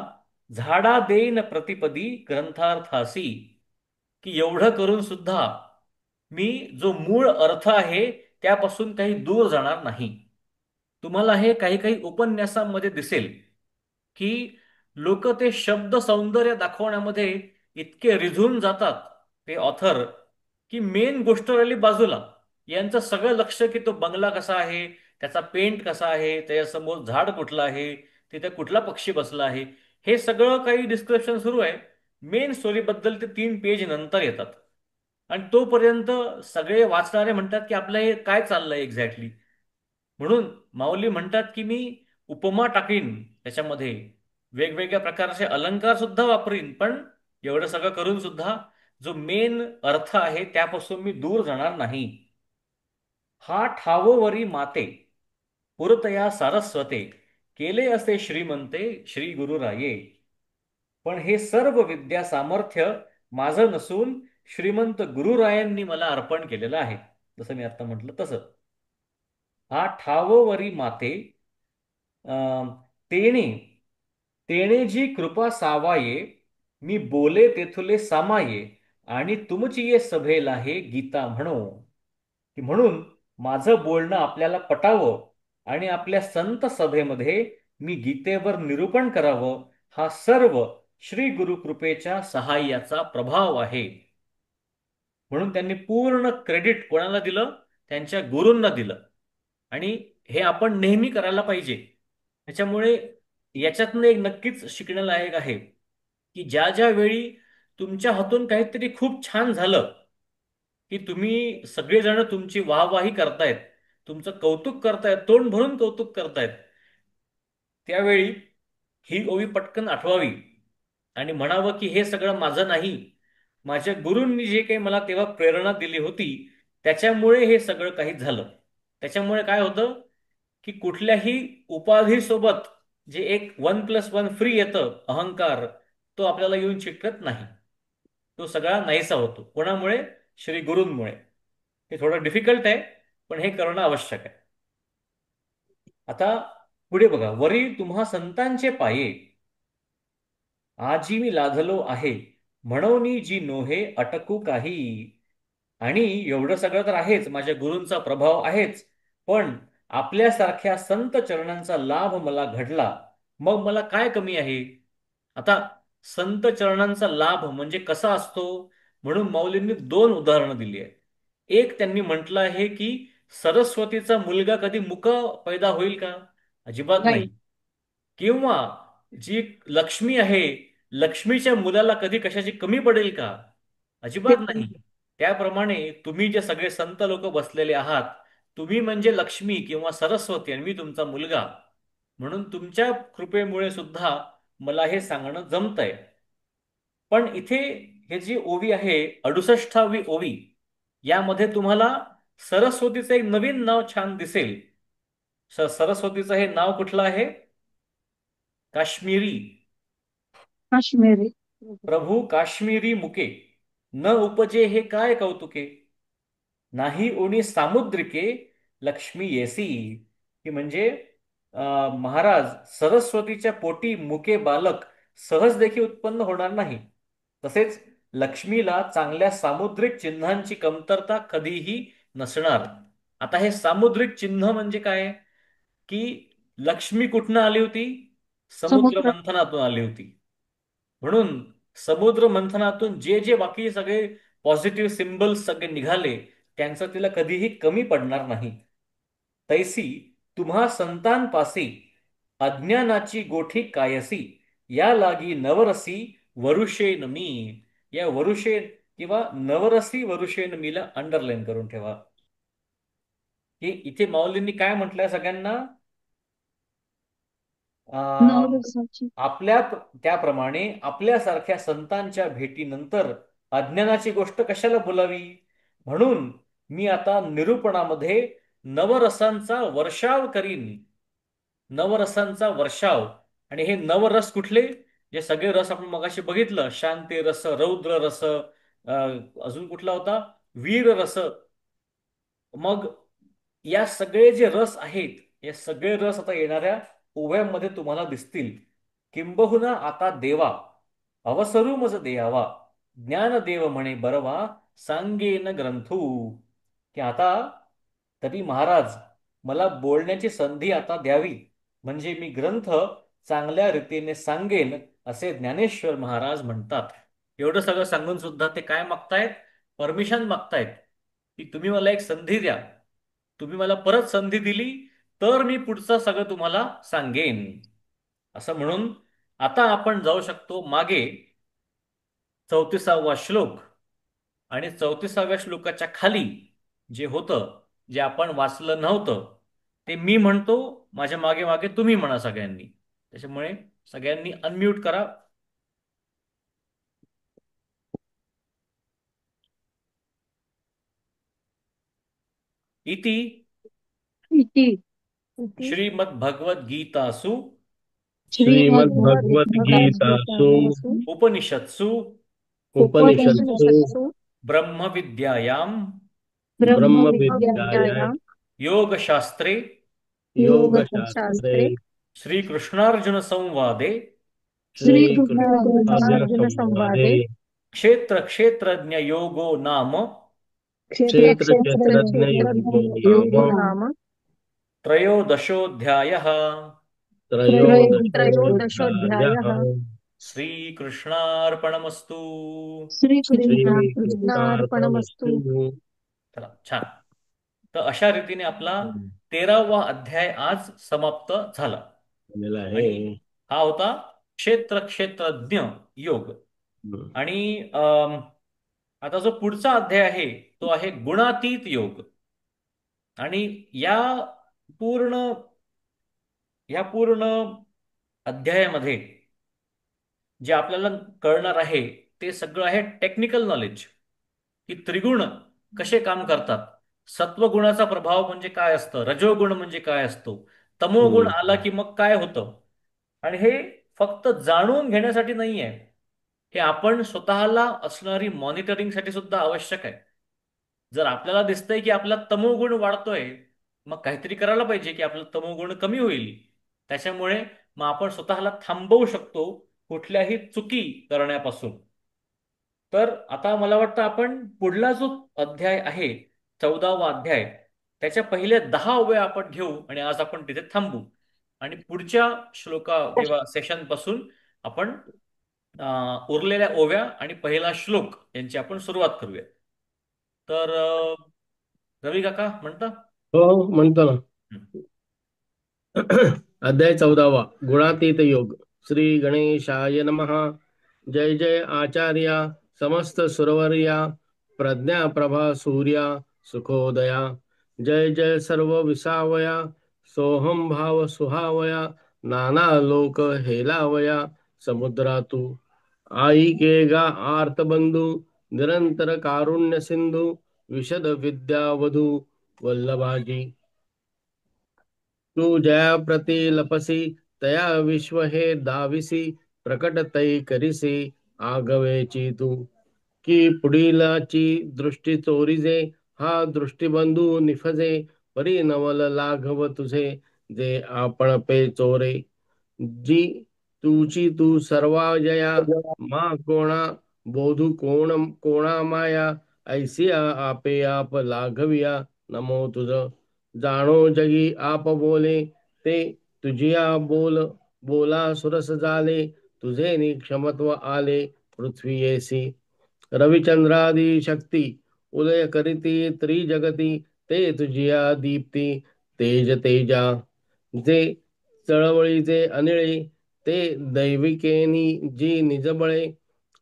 झाडा देन प्रतिपदी ग्रंथार्थासी, की एवढं करून सुद्धा मी जो मूळ अर्थ आहे त्यापासून काही दूर जाणार नाही. तुम्हाला हे काही काही उपन्यासांमध्ये दिसेल की लोक ते शब्द सौंदर्य दाखवण्यामध्ये इतके रिझून जातात, ते ऑथर, की मेन गोष्ट राहिली बाजूला. यांचं सगळं लक्ष की तो बंगला कसा आहे, त्याचा पेंट कसा आहे, त्याच्यासमोर झाड कुठलं आहे, तिथे कुठला पक्षी बसला आहे, हे सगळं काही डिस्क्रिप्शन सुरू आहे. मेन स्टोरीबद्दल ते 3 पेज नंतर येतात. आणि तोपर्यंत सगळे वाचणारे म्हणतात की आपलं हे काय चाललंय एक्झॅक्टली. म्हणून माऊली म्हणतात की मी उपमा टाकीन त्याच्यामध्ये, वेगवेगळ्या प्रकारचे अलंकार सुद्धा वापरीन, पण एवढं सगळं करून सुद्धा जो मेन अर्थ आहे त्यापासून मी दूर जाणार नाही. हा ठावोवरी माते पुरतया सारस्वते, केले असे श्रीमंते श्री गुरुराये. पण हे सर्व विद्या सामर्थ्य माझं नसून श्रीमंत गुरुरायांनी मला अर्पण केलेलं आहे. जसं मी आता म्हटलं तसं. हा ठावोवरी माते तेणे तेणे जी कृपा सावाये, मी बोले तेथुले सामाये, आणि तुमची ये सभेला हे गीता म्हणो. की म्हणून माझं बोलणं आपल्याला पटावं आणि आपल्या संत सभेमध्ये मी गीतेवर निरूपण करावं, हा सर्व श्री गुरुकृपेच्या सहाय्याचा प्रभाव आहे. म्हणून त्यांनी पूर्ण क्रेडिट कोणाला दिलं? त्यांच्या गुरूंना दिलं. आणि हे आपण नेहमी करायला पाहिजे. त्याच्यामुळे याच्यातनं एक नक्कीच शिकण्यालायक आहे की ज्या ज्या वेळी तुमच्या हातून काहीतरी खूप छान झालं, की तुम्ही सगळेजण तुमची वाहवाही करतायत, तुमचं कौतुक करतायत, तोंड भरून कौतुक करतायत, त्यावेळी ही ओवी पटकन आठवावी आणि म्हणावं की हे सगळं माझं नाही, माझ्या गुरूंनी जे काही मला तेव्हा प्रेरणा दिली होती त्याच्यामुळे हे सगळं काही झालं. त्याच्यामुळे काय होतं की कुठल्याही उपाधीसोबत जे एक 1+1 फ्री येतं, अहंकार, तो आपल्याला येऊन चिटकत नाही. तो सगळा नाहीसा होतो. कोणामुळे? श्री गुरूंमुळे. हे थोडं डिफिकल्ट आहे, पण हे करणं आवश्यक आहे. आता पुढे बघा. वरी तुम्हा संतांचे पाये आजी मी लाधलो आहे, म्हणून जी नोहे अटकू काही. आणि एवढं सगळं तर आहेच, माझ्या गुरूंचा प्रभाव आहेच, पण आपल्यासारख्या संत चरणांचा लाभ मला घडला, मग मला काय कमी आहे? आता संत चरणांचा लाभ म्हणजे कसा असतो, म्हणून माऊलींनी 2 उदाहरणं दिली आहेत. एक त्यांनी म्हटलं आहे की सरस्वतीचा मुलगा कधी मुका पैदा होईल का? अजिबात नाही. नाही. किंवा जी लक्ष्मी आहे, लक्ष्मीच्या मुलाला कधी कशाची कमी पडेल का? ते अजिबात पण नाही. त्याप्रमाणे तुम्ही जे सगळे संत लोक बसलेले आहात, तुम्ही म्हणजे लक्ष्मी किंवा सरस्वती आणि मी तुमचा मुलगा. म्हणून तुमच्या कृपेमुळे सुद्धा मला हे सांगणं जमतंय. पण इथे हे जी ओवी आहे, 68वी ओवी, यामध्ये तुम्हाला सरस्वतीचं एक नवीन नाव छान दिसेल. सरस्वतीचं हे नाव कुठलं आहे? काश्मीरी. काश्मीरी. प्रभू काश्मीरी मुके, न उपजे हे काय कौतुके, नाही ओणी सामुद्रिके लक्ष्मी येसी. की म्हणजे महाराज सरस्वतीच्या पोटी मुके बालक सहज देखील उत्पन्न होणार नाही. तसेच लक्ष्मीला चांगल्या सामुद्रिक चिन्हांची कमतरता कधीही नसणार. आता हे सामुद्रिक चिन्ह म्हणजे काय? की लक्ष्मी कुठनं आली होती? समुद्र समुद्र. मंथनातून आली होती. म्हणून समुद्र मंथनातून जे जे बाकी सगळे पॉझिटिव्ह सिम्बल्स सगळे निघाले, त्यांचं तिला कधीही कमी पडणार नाही. तैसी तुम्हा संतांपासी अज्ञानाची गोठी कायसी, या लागी नवरसी वरुषेन मी. या वरुषेन किंवा नवरसी वरुषेन मीला अंडरलाईन करून ठेवा, की इथे माऊलींनी काय म्हटलंय सगळ्यांना. अं, नवरसाची. आपल्या त्याप्रमाणे आपल्यासारख्या संतांच्या भेटीनंतर अज्ञानाची गोष्ट कशाला बोलावी, म्हणून मी आता निरूपणामध्ये नवरसांचा वर्षाव करीन. नवरसांचा वर्षाव. आणि हे नवरस कुठले, जे सगळे रस आपण मगाशी बघितलं, शांती रस, रौद्र रस, अजून कुठला होता, वीर रस. मग या सगळे जे रस आहेत, हे सगळे रस आता येणाऱ्या ओव्यांमध्ये तुम्हाला दिसतील. किंबहुना आता देवा अवसरू मज देयावा, ज्ञानदेव म्हणे बरवा, सांगेन ग्रंथू. की आता तरी महाराज मला बोलण्याची संधी आता द्यावी, म्हणजे मी ग्रंथ चांगल्या रीतीने सांगेन, असे ज्ञानेश्वर महाराज म्हणतात. एवढं सगळं सांगून सुद्धा ते काय मागतायत, परमिशन मागतायत, की तुम्ही मला एक संधी द्या. तुम्ही मला परत संधी दिली तर मी पुढचं सगळं तुम्हाला सांगेन. असं म्हणून आता आपण जाऊ शकतो मागे 34वा श्लोक. आणि 34व्या श्लोकाच्या खाली जे होतं, जे आपण वाचलं नव्हतं, ते मी म्हणतो, माझ्या मागे मागे तुम्ही म्हणा सगळ्यांनी. त्याच्यामुळे सगळ्यांनी अनम्यूट करा. इति इति इति श्रीमद्भगवद्गीतासु श्रीमद्भगवद्गीतासु श्रीमद्भगवद्गीतासु उपनिषत्सु उपनिषत्सु उपनिषत्सु ब्रह्मविद्यायां ब्रह्मविद्यायां ब्रह्मविद्यायां योगशास्त्रे योगशास्त्रे योगशास्त्रे श्रीकृष्णार्जुन संवादे श्रीकृष्णार्जुन श्रीकृष्णार्जुनसंवादे संवादे क्षेत्र क्षेत्रज्ञ योगो नाम क्षेत्रक्षेत्रज्ञयोगो योगो नाम नाम त्रयोदशोऽध्यायः. त्रयोदशोऽध्यायः. त्रयोदशोऽध्यायः. श्रीकृष्णार्पणमस्तु. श्रीकृष्ण. श्रीकृष्णार्पणमस्तु. श्रीकृष्णार्पणमस्तु. चला छान. तर अशा रीतीने आपला 13वा अध्याय आज समाप्त झाला. झालेला आहे. आणि हा होता क्षेत्र क्षेत्रज्ञ योग. आणि आता जो पुढचा अध्याय आहे तो आहे गुणातीत योग. आणि पूर्ण या पूर्ण अध्यायामध्ये जे आपल्याला कळणार आहे ते सगळं आहे टेक्निकल नॉलेज, की त्रिगुण कसे काम करतात, सत्वगुणाचा प्रभाव म्हणजे काय असतं, रजोगुण म्हणजे काय असतो, तमोगुण आला की मग काय होतं. आणि हे फक्त जाणून घेण्यासाठी नाही आहे, हे आपण स्वतःला असणारी मॉनिटरिंगसाठी सुद्धा आवश्यक आहे. जर आपल्याला दिसतंय की आपला तमोगुण वाढतोय, मग काहीतरी करायला पाहिजे की आपला तमोगुण कमी होईल. त्याच्यामुळे मग आपण स्वतःला थांबवू शकतो कुठल्याही चुकी करण्यापासून. तर आता मला वाटतं आपण पुढला जो अध्याय आहे, 14वा अध्याय, त्याच्या पहिल्या 10 ओव्या आपण घेऊ आणि आज आपण तिथे थांबू. आणि पुढच्या श्लोका किंवा सेशन पासून आपण उरलेल्या ओव्या आणि पहिला श्लोक यांची आपण सुरुवात करूया. तर रवी काका म्हणता. हो हो, म्हणतो ना. हं. अध्याय 14वा गुणातीत योग. श्री गणेशाय नमः. जय जय आचार्या समस्त सुरवर्या प्रज्ञा प्रभा सूर्या सुखोदया. जय जय सर्व विसावया सोहम भाव सुहावया. नाना लोक हेलावया समुद्रातू. आई के गा आर्त बंधू निरंतर कारुण्य सिंधू. विशद विद्यावधू वल्लभाजी. तू जया प्रति लपसी तया विश्व हे दाविसी. प्रकट तै करिसी आगवेची तू. की पुढीलाची दृष्टी चोरीजे हा दृष्टिबंधू निफजे. परी नवल लाघव तुझे जे आपण पे चोरे. जी तुची तू सर्वाजया मा कोणा बोधू कोणा माया. ऐसिया आपे आप लाघविया नमो तुझ. जाणो जगी आप बोले ते तुझिया बोला सुरस झाले. तुझे क्षमत्व आले पृथ्वीयेसी. रविचंद्रादी शक्ती उदय करीती त्रिजगती. ते तुझिया दीप्ती तेज तेजा. जे चळवळीचे अनिळे ते दैविकेनी जी निजबळे,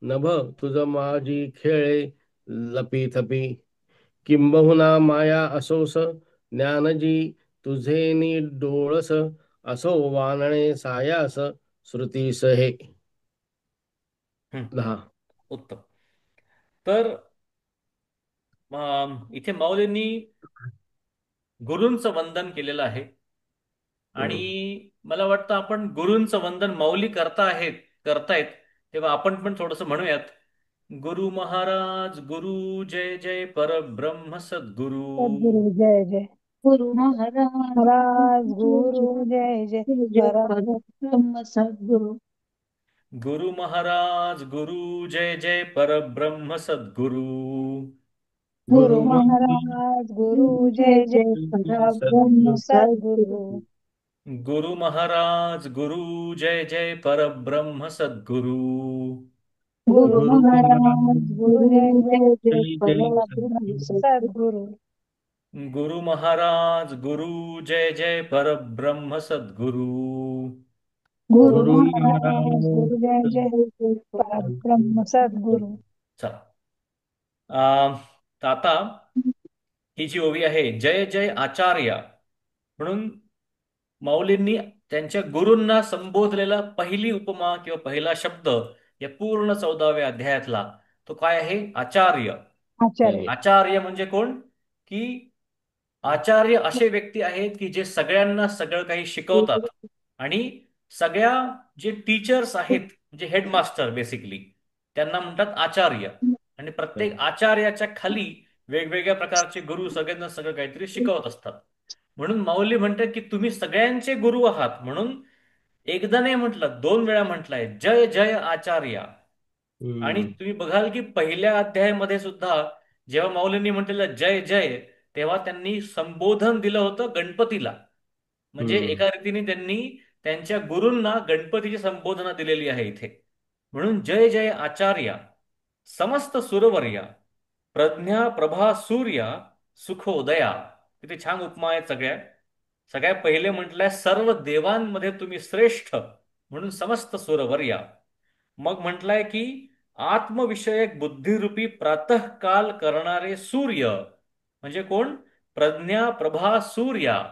नभ तुझ माझी खेळे लपी किंबहुना माया असोस, ज्ञानजी तुझे नि डोळस, असो वानणे सायास श्रुतीस हे. हम्म, 10. उत्तम. तर इथे माऊलींनी गुरूंचं वंदन केलेलं आहे. आणि हम्म. मला वाटतं आपण गुरूंचं वंदन माऊली करतायत, तेव्हा आपण पण थोडंसं म्हणूयात. गुरु महाराज गुरु, जय जय परब्रह्म सद्गुरु. सद्गुरु जय जय गुरु महाराज महाराज जय गुरु जय जय जय जय जय परम परब्रह्म सद्गुरु. गुरु महाराज गुरु, जय जय परब्रह्म सद्गुरु. गुरु गुरु महाराज गुरु गुरु जय जय जय जय परब्रह्म परब्रह्म सद्गुरु. सद्गुरु. गुरु महाराज गुरु, जय जय परब्रह्म सद्गुरु. गुरु गुरु गुरु महाराज महाराज गुरु जय गुरु जय जय जय जय जय परब्रह्म परब्रह्म सद्गुरु. सद्गुरु. सद्गुरु. गुरु महाराज गुरु, जय जय परब्रह्म सद्गुरु. गुरु गुरु गुरु महाराज महाराज गुरु जय गुरु जय जय जय परब्रह्म परब्रह्म. सद्गुरु. चला. तर आता ही जी ओवी आहे, जय जय आचार्य म्हणून माऊलींनी त्यांच्या गुरूंना संबोधलेला पहिली उपमा किंवा पहिला शब्द या पूर्ण 14व्या अध्यायातला, तो काय आहे? आचार्य. आचार्य. आचार्य म्हणजे कोण? की आचार्य असे व्यक्ती आहेत की जे सगळ्यांना सगळं काही शिकवतात. आणि सगळ्या जे टीचर्स आहेत, म्हणजे हेडमास्टर बेसिकली, त्यांना म्हणतात आचार्य. आणि प्रत्येक आचार्याच्या खाली वेगवेगळ्या प्रकारचे गुरु सगळ्यांना सगळं काहीतरी शिकवत असतात. म्हणून माऊली म्हणतात की तुम्ही सगळ्यांचे गुरु आहात. म्हणून एकदा नाही म्हटलं, 2 वेळा म्हटलंय, जय जय आचार्य. आणि हम्म. तुम्ही बघाल की पहिल्या अध्यायामध्ये सुद्धा जेव्हा माऊलींनी म्हटलेलं जय जय, तेव्हा त्यांनी संबोधन दिलं होतं गणपतीला. म्हणजे हम्म. एका रीतीने त्यांनी त्यांच्या गुरूंना गणपतीची संबोधना दिलेली आहे इथे. म्हणून जय जय आचार्य, समस्त सुरवर्या, प्रज्ञा प्रभा सूर्या, सुखोदया. किती छान उपमा आहेत सगळ्या. सगळ्यात पहिले म्हटलंय सर्व देवांमध्ये तुम्ही श्रेष्ठ, म्हणून समस्त सुरवर्या. मग म्हटलंय की आत्मविषयक बुद्धिरूपी प्रातःकाल करणारे सूर्य, म्हणजे कोण? प्रज्ञा प्रभा सूर्या.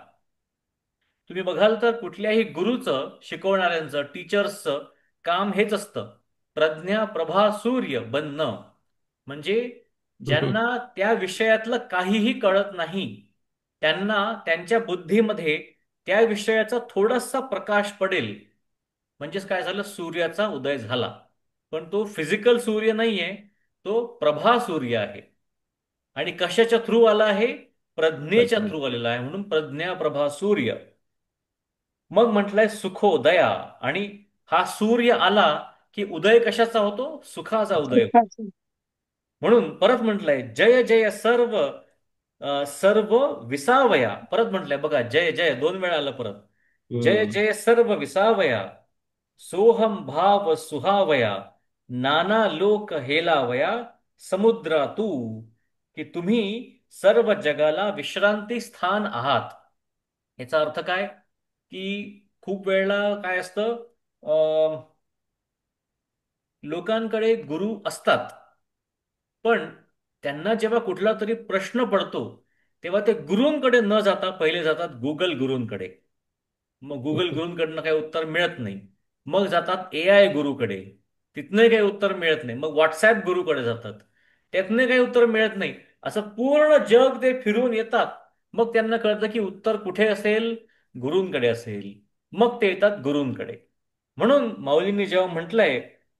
तुम्ही बघाल तर कुठल्याही गुरुचं, शिकवणाऱ्यांचं, टीचर्सचं काम हेच असतं, प्रज्ञा प्रभा सूर्य बनणं. म्हणजे हम्म. ज्यांना त्या विषयातलं काहीही कळत नाही, त्यांना त्यांच्या बुद्धीमध्ये त्या विषयाचा थोडासा प्रकाश पडेल, म्हणजेच काय झालं? सूर्याचा उदय झाला. पण तो फिजिकल सूर्य नाहीये, तो प्रभा सूर्य आहे. आणि कशाच्या थ्रू आला आहे? प्रज्ञेच्या प्रज्ञा. थ्रू आलेला आहे, म्हणून प्रज्ञा प्रभा सूर्य. मग म्हटलंय सुखोदया. आणि हा सूर्य आला की उदय कशाचा होतो? सुखाचा उदय होतो. सुखाचे. म्हणून परत म्हटलंय जय जय सर्व, सर्व विसावया. परत म्हटलंय बघा, जय जय 2 वेळा आलं परत. जय हम्म. जय सर्व विसावया, सोहम भाव सुहावया, नाना लोक हेलावया, समुद्रा तू. की तुम्ही सर्व जगाला विश्रांती स्थान आहात. याचा अर्थ काय? की खूप वेळेला काय असतं, लोकांकडे गुरु असतात, पण त्यांना जेव्हा कुठला तरी प्रश्न पडतो, तेव्हा ते गुरूंकडे न जाता पहिले जातात गुगल गुरूंकडे. मग गुगल गुरूंकडनं काही उत्तर मिळत नाही, मग जातात AI गुरुकडे, तिथनंही काही उत्तर मिळत नाही, मग व्हॉट्सॲप गुरुकडे जातात, त्यातनं काही उत्तर मिळत नाही. असं पूर्ण जग ते फिरून येतात. मग त्यांना कळतं की उत्तर कुठे असेल? गुरूंकडे असेल. मग ते येतात गुरूंकडे. म्हणून माऊलींनी जेव्हा म्हटलंय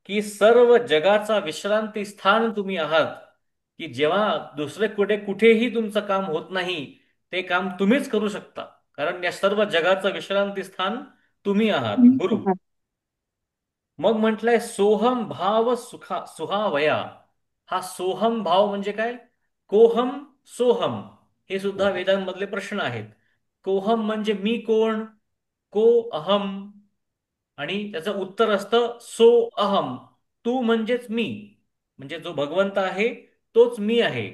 की सर्व जगाचा विश्रांती स्थान तुम्ही आहात, की जेव्हा दुसरे कुठेही तुमचं काम होत नाही, ते काम तुम्हीच करू शकता. कारण या सर्व जगाचं विश्रांती स्थान तुम्ही आहात, गुरु. मग म्हटलंय सोहम भाव सुहावया. हा सोहम भाव म्हणजे काय? कोहम, सोहम, हे सुद्धा वेदांमधले प्रश्न आहेत. कोहम म्हणजे मी कोण? को अहम. आणि त्याचं उत्तर असतं सो अहम, तू म्हणजेच मी. म्हणजे जो भगवंत आहे तोच मी आहे.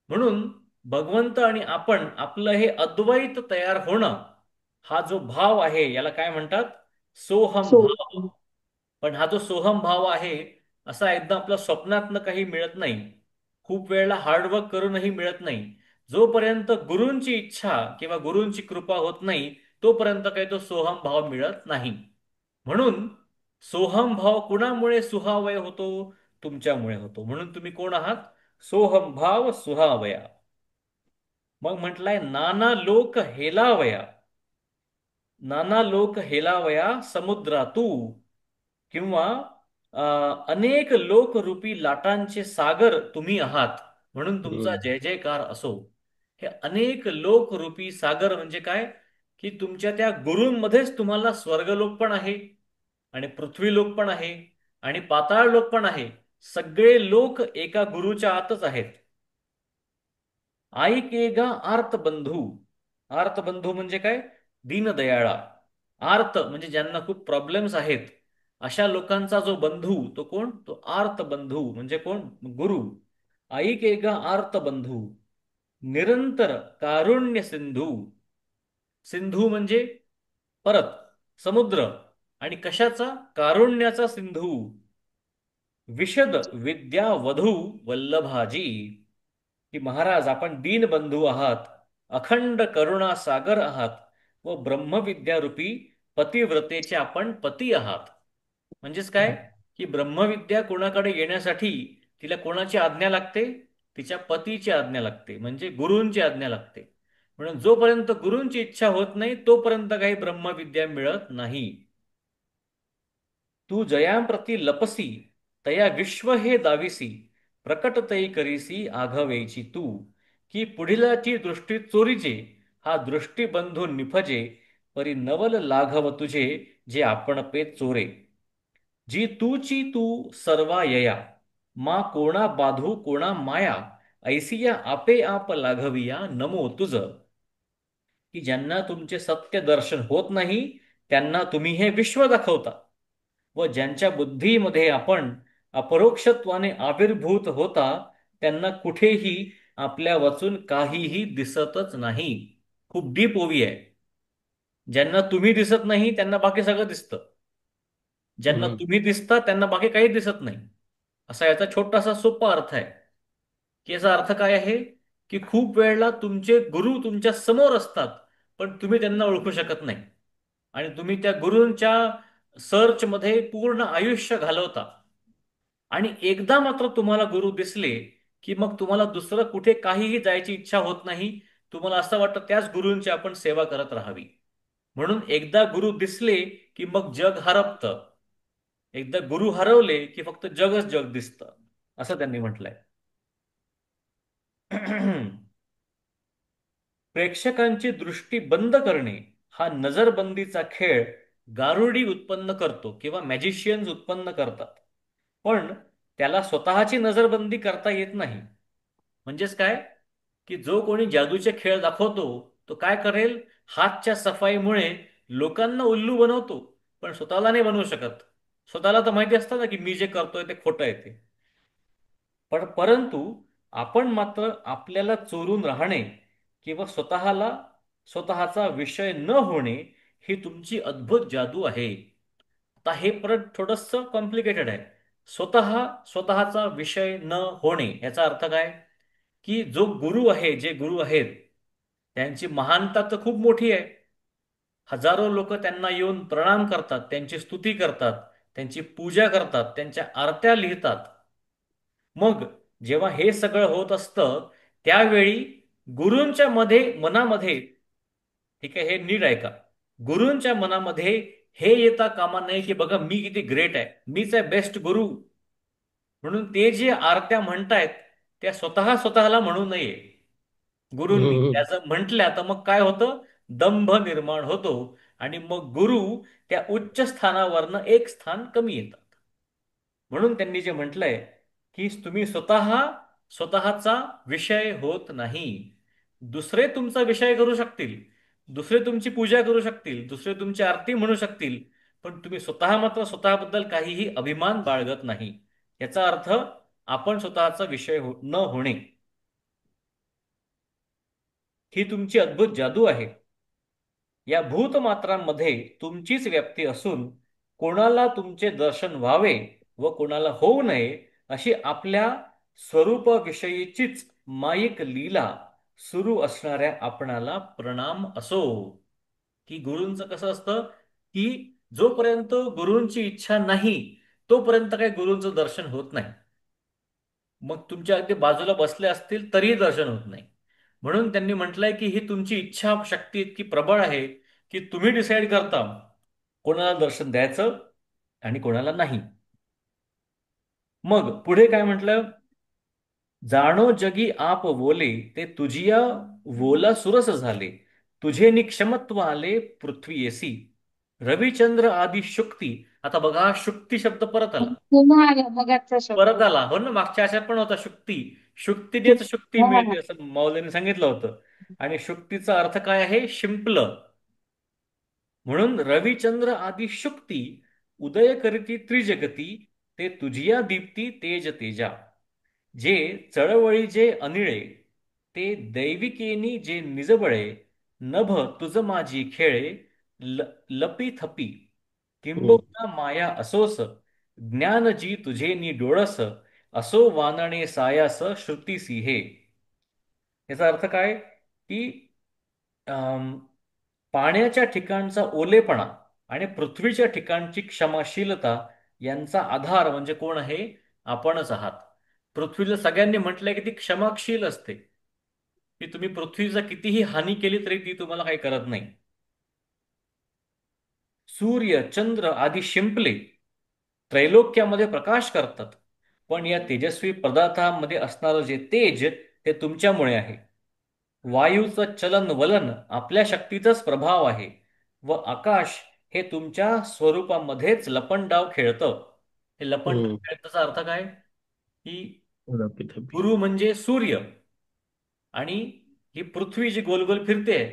म्हणून भगवंत आणि आपण, आपलं हे अद्वैत तयार होणं, हा जो भाव आहे, याला काय म्हणतात? सोहम सो भाव. पण हा जो सोहम भाव आहे, असा एकदम आपल्या स्वप्नातनं काही मिळत नाही. खूप वेळेला हार्डवर्क करूनही मिळत नाही. जोपर्यंत गुरूंची इच्छा किंवा गुरूंची कृपा होत नाही, तोपर्यंत काही तो सोहम भाव मिळत नाही. म्हणून सोहम भाव कुणामुळे सुहावय होतो? तुमच्यामुळे होतो. म्हणून तुम्ही कोण आहात? सोहम भाव सुहावया. मग म्हटलंय नाना लोक हेलावया. नाना लोक हेलावया समुद्रातू, किंवा अनेक लोकरूपी लाटांचे सागर तुम्ही आहात, म्हणून तुमचा हम्म. जय जयकार असो. हे अनेक लोकरूपी सागर म्हणजे काय? की तुमच्या त्या गुरूंमध्येच तुम्हाला स्वर्गलोक पण आहे, आणि पृथ्वीलोक पण आहे, आणि पाताळ लोक पण आहे. सगळे लोक एका गुरुच्या आतच आहेत. ऐकेगा आर्त बंधू. आर्त बंधू म्हणजे काय? दीनदयाळा. आर्त म्हणजे ज्यांना खूप प्रॉब्लेम्स आहेत, अशा लोकांचा जो बंधू तो कोण? तो आर्त बंधू म्हणजे कोण? गुरु. ऐकेगा आर्त बंधू, निरंतर कारुण्य सिंधू. सिंधू म्हणजे परत समुद्र, आणि कशाचा? कारुण्याचा सिंधू. विशद विद्या वधू वल्लभाजी. की महाराज आपण दीनबंधू आहात, अखंड करुणा सागर आहात, व ब्रह्मविद्यारूपी पतिव्रतेचे आपण पती आहात. म्हणजेच काय? की ब्रह्मविद्या कोणाकडे येण्यासाठी तिला कोणाची आज्ञा लागते? तिच्या पतीची आज्ञा लागते, म्हणजे गुरूंची आज्ञा लागते. म्हणून जोपर्यंत गुरूंची इच्छा होत नाही, तोपर्यंत काही ब्रह्मविद्या मिळत नाही. तू जयांप्रती लपसी, तया विश्व हे दाविसी, प्रकट तई करीसी आघवेची तू. की पुढिलाची दृष्टी चोरीचे, हा दृष्टीबंधू निफजे, परी नवल लाघव तुझे, जे आपण पे चोरे. जी तूची तू सर्वा यया, मा कोणा बाधू कोणा माया, ऐसिया आपे आप लाघविया नमो तुझ. की ज्यांना तुमचे सत्य दर्शन होत नाही, त्यांना तुम्ही हे विश्व दाखवता. व ज्यांच्या बुद्धीमध्ये आपण अपरोक्षत्वाने आविर्भूत होता, त्यांना कुठेही आपल्या वाचून काहीही दिसतच नाही. खूप डीप ओवी आहे. ज्यांना तुम्ही दिसत नाही त्यांना बाकी सगळं दिसतं. ज्यांना हम्म. तुम्ही दिसता त्यांना बाकी काही दिसत नाही. असा याचा छोटासा सोपा अर्थ आहे. की याचा अर्थ काय आहे? की खूप वेळेला तुमचे गुरु तुमच्या समोर असतात, पण तुम्ही त्यांना ओळखू शकत नाही. आणि तुम्ही त्या गुरूंच्या सर्चमध्ये पूर्ण आयुष्य घालवता. आणि एकदा मात्र तुम्हाला गुरु दिसले, की मग तुम्हाला दुसरं कुठे काहीही जायची इच्छा होत नाही. तुम्हाला असं वाटतं त्याच गुरूंची आपण सेवा करत राहावी. म्हणून एकदा गुरु दिसले की मग जग हरपतं. एकदा गुरु हरवले की फक्त जगच जग दिसतं, असं त्यांनी म्हटलंय. प्रेक्षकांची दृष्टी बंद करणे हा नजरबंदीचा खेळ गारुडी उत्पन्न करतो किंवा मॅजिशियन्स उत्पन्न करतात. पण त्याला स्वतःची नजरबंदी करता येत नाही. म्हणजेच काय? की जो कोणी जादूचे खेळ दाखवतो, तो काय करेल? हातच्या सफाईमुळे लोकांना उल्लू बनवतो, पण स्वतःला नाही बनवू शकत. स्वतःला तर माहिती असतं ना की मी जे करतोय ते खोटं आहे ते. पण परंतु आपण मात्र आपल्याला चोरून राहणे किंवा स्वतःचा विषय न होणे, ही तुमची अद्भुत जादू आहे. आता हे परत थोडंसं कॉम्प्लिकेटेड आहे. स्वतःचा विषय न होणे याचा अर्थ काय? की जो गुरु आहे, जे गुरु आहेत, त्यांची महानता तर खूप मोठी आहे. हजारो लोक त्यांना येऊन प्रणाम करतात, त्यांची स्तुती करतात, त्यांची पूजा करतात, त्यांच्या आरत्या लिहितात. मग जेव्हा हे सगळं होत असतं, त्यावेळी गुरूंच्या मनामध्ये, ठीक आहे, हे नीट ऐका, गुरूंच्या मनामध्ये हे येता कामा नये की बघा मी किती ग्रेट आहे, मीच आहे बेस्ट गुरु. म्हणून ते जे आरत्या म्हणतायत त्या स्वतःला म्हणू नये. गुरूंनी हम्म. त्याचं म्हटल्या तर मग काय होतं? दंभ निर्माण होतो, आणि मग गुरु त्या उच्च स्थानावरनं एक स्थान कमी येतात. म्हणून त्यांनी जे म्हटलंय की तुम्ही स्वतःचा विषय होत नाही. दुसरे तुमचा विषय करू शकतील, दुसरे तुमची पूजा करू शकतील, दुसरे तुमची आरती म्हणू शकतील, पण तुम्ही स्वतः मात्र स्वतःबद्दल काहीही अभिमान बाळगत नाही. याचा अर्थ आपण स्वतःचा विषय न होणे, ही तुमची अद्भुत जादू आहे. या भूतमात्रांमध्ये तुमचीच व्याप्ती असून कोणाला तुमचे दर्शन व्हावे व कोणाला होऊ नये अशी आपल्या स्वरूपाविषयीचीच माईक लीला सुरू असणाऱ्या आपणाला प्रणाम असो. की गुरूंचं कसं असतं की जोपर्यंत गुरूंची इच्छा नाही तोपर्यंत काही गुरूंचं दर्शन होत नाही. मग तुमच्या अगदी बाजूला बसले असतील तरीही दर्शन होत नाही. म्हणून त्यांनी म्हटलंय की ही तुमची इच्छा शक्ती इतकी प्रबळ आहे की तुम्ही डिसाईड करता कोणाला दर्शन द्यायचं आणि कोणाला नाही. मग पुढे काय म्हटलं, जाणो जगी आप बोले ते तुझिया वोला सुरस झाले, तुझे निक्षमत्व आले पृथ्वी येसी, रविचंद्र आदी शुक्ती. आता बघा शुक्ती शब्द परत आला. पुन्हा आला मगाचा परत शब्द. आला हो ना, मागच्या आशात पण होता शुक्ती. शुक्तीनेच शुक्ती हा. मिळते असं मौलांनी सांगितलं होतं. आणि शुक्तीचा अर्थ काय आहे, शिंपलं. म्हणून रविचंद्र आदी शुक्ती उदय करीती त्रिजगती, ते तुझिया दीप्ती तेज तेजा. जे चळवळी जे अनिळे, ते दैविकेनी जे निजबळे, नभ तुझ माझी खेळे, लपी थपी किंबहुना माया असोस, ज्ञान जी तुझे नि डोळस, असो वानणे सायास श्रुतीसी हे. याचा अर्थ काय की पाण्याच्या ठिकाणचा ओलेपणा आणि पृथ्वीच्या ठिकाणची क्षमाशीलता यांचा आधार म्हणजे कोण आहे, आपणच आहात. पृथ्वीला सगळ्यांनी म्हटलंय की ती क्षमाशील असते, की तुम्ही पृथ्वीचा कितीही हानी केली तरी ती तुम्हाला काही करत नाही. सूर्य चंद्र आदी शिंपले त्रैलोक्यामध्ये प्रकाश करतात, पण या तेजस्वी पदार्थामध्ये असणारं जे तेज ते तुमच्यामुळे आहे. वायूचं चलन वलन आपल्या शक्तीचाच प्रभाव आहे व आकाश हे तुमच्या स्वरूपामध्येच लपंडाव खेळतं. हे लपंडाव खेळताचा अर्थ काय की गुरु म्हणजे सूर्य आणि ही पृथ्वी जी गोलगोल फिरते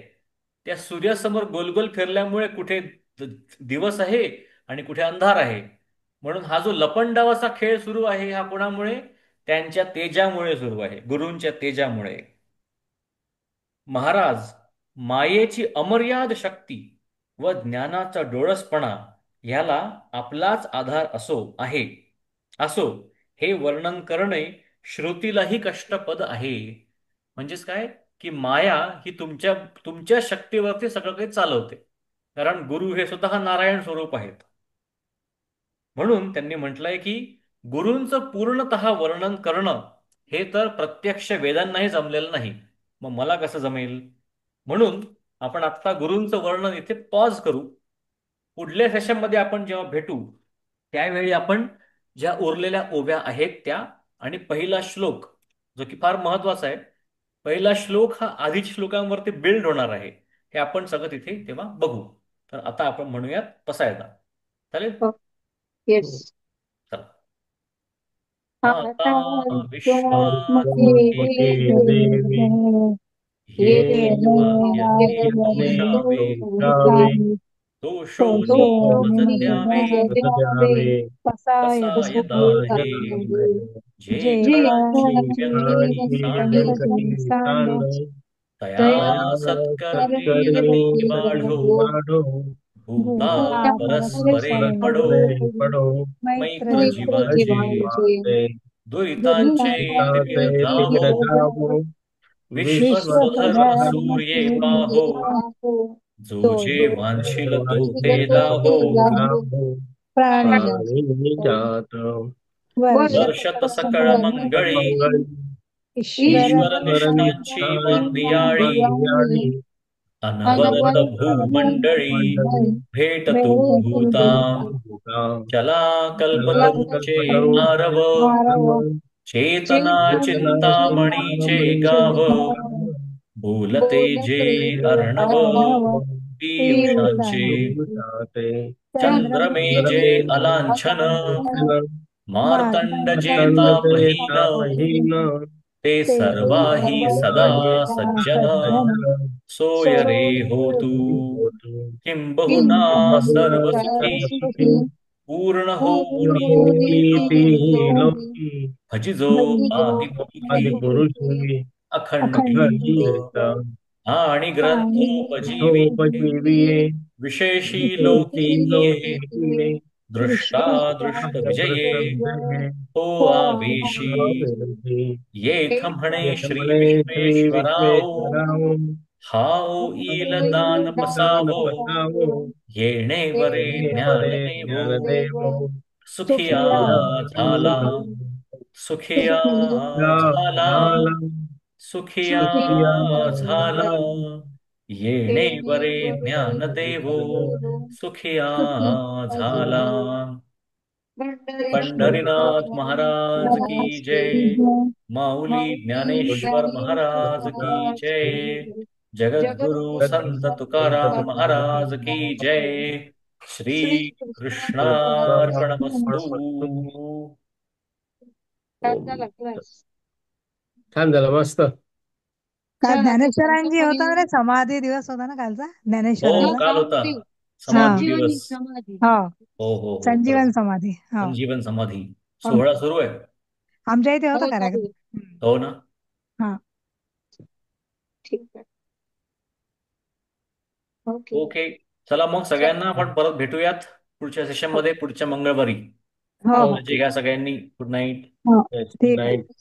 त्या सूर्यासमोर गोलगोल फिरल्यामुळे कुठे दिवस आहे आणि कुठे अंधार आहे. म्हणून हा जो लपंडावाचा खेळ सुरू आहे हा कोणामुळे, त्यांच्या तेजामुळे सुरू आहे, गुरूंच्या तेजामुळे. महाराज, मायेची अमर्याद शक्ती व ज्ञानाचा डोळसपणा ह्याला आपलाच आधार असो हे वर्णन करणे श्रुतीलाही कष्टपद आहे. म्हणजेच काय की माया ही तुमच्या तुमच्या शक्तीवरती सगळं काही चालवते, कारण गुरु हे स्वतः नारायण स्वरूप आहेत. म्हणून त्यांनी म्हटलंय की गुरूंचं पूर्णतः वर्णन करणं हे तर प्रत्यक्ष वेदांनाही जमलेलं नाही, मग मला कसं जमेल. म्हणून आपण आत्ता गुरूंचं वर्णन इथे पॉज करू. पुढल्या सेशनमध्ये आपण जेव्हा भेटू त्यावेळी आपण ज्या उरलेल्या ओव्या आहेत त्या आणि पहिला श्लोक जो की फार महत्वाचा आहे, पहिला श्लोक हा आधीच्या श्लोकांवरती बिल्ड होणार आहे, हे आपण सगळं तिथे तेव्हा बघू. तर आता आपण म्हणूयात पसायदा. चालेल. येस. चला. आता आता विश्वात्मके विश्वात्मके देवे ये येन वाक्यते तोषावे, दोषोनी मज द्यावे, पसायदाहे जे कांची व्यक्ती सांड, तया सत्कर्मी रती वाढो, भूता परस्परे पडो, मैत्र जीवांचे दुरितांचे तीर धावो, विश्वधर्म सूर्ये पाहो, जो जे वांछिल तो ते लाहो, प्राणी जात वर्षत सकळ मंगळी, ईश्वर निष्ठांची मांदियाळी, अनवरत भूमंडळी भेट तू भूता, चला कल्पतरूचे आरव, चेतना चिंतामणीचे गाव, बोलते जे अर्णव पीयूषांचे, चंद्रमे जे अलांछन, मार्तंड जेता बहीन, ते सर्वाही सदा सज्जन, सोय रे हो तू, किंबहुना सर्व सुखी, पूर्ण हो नीती लोकी, भजिजो आदिपुरुषी, अखंड कीर्त आणि ग्रंथोपजीविके उपजीविये विशेषी लोके विशेषी ये लोके दृष्टा दृष्ट विजये विजये हो आवेशी येथ म्हणे श्री यजमने श्री विश्वेश्वराओ विश्वेश्वराव हाओ ईल दान दान बसावो बसावो येणे वरे ज्ञान वरे देवो ज्ञानदेव सुखिया झाला सुखिया झाला झाला सुखिया सुखिया झाला झाला येणे वरे ज्ञान देवो सुखिया झाला पंढरीनाथ महाराज की जय माऊली ज्ञानेश्वर महाराज की जय जगद्गुरु संत तुकाराम महाराज की जय श्री कृष्णार्पणमस्तु छान झालं मस्त. काल ज्ञानेश्वरांची होता ना रे, समाधी दिवस होता ना कालचा हो ज्ञानेश्वरांचा. काल होता हा समाधी दिवस. हो हो हो हो संजीवन बरोबर. समाधी. हो संजीवन समाधी हो. सोहळा सुरू आहे. आमच्या इथे होता कार्यक्रम. हो ना. हा ओके चला मग सगळ्यांना आपण परत भेटूयात पुढच्या सेशन मध्ये पुढच्या मंगळवारी. हो हो काळजी घ्या सगळ्यांनी. Good night. हो Yes, ठीक आहे. night.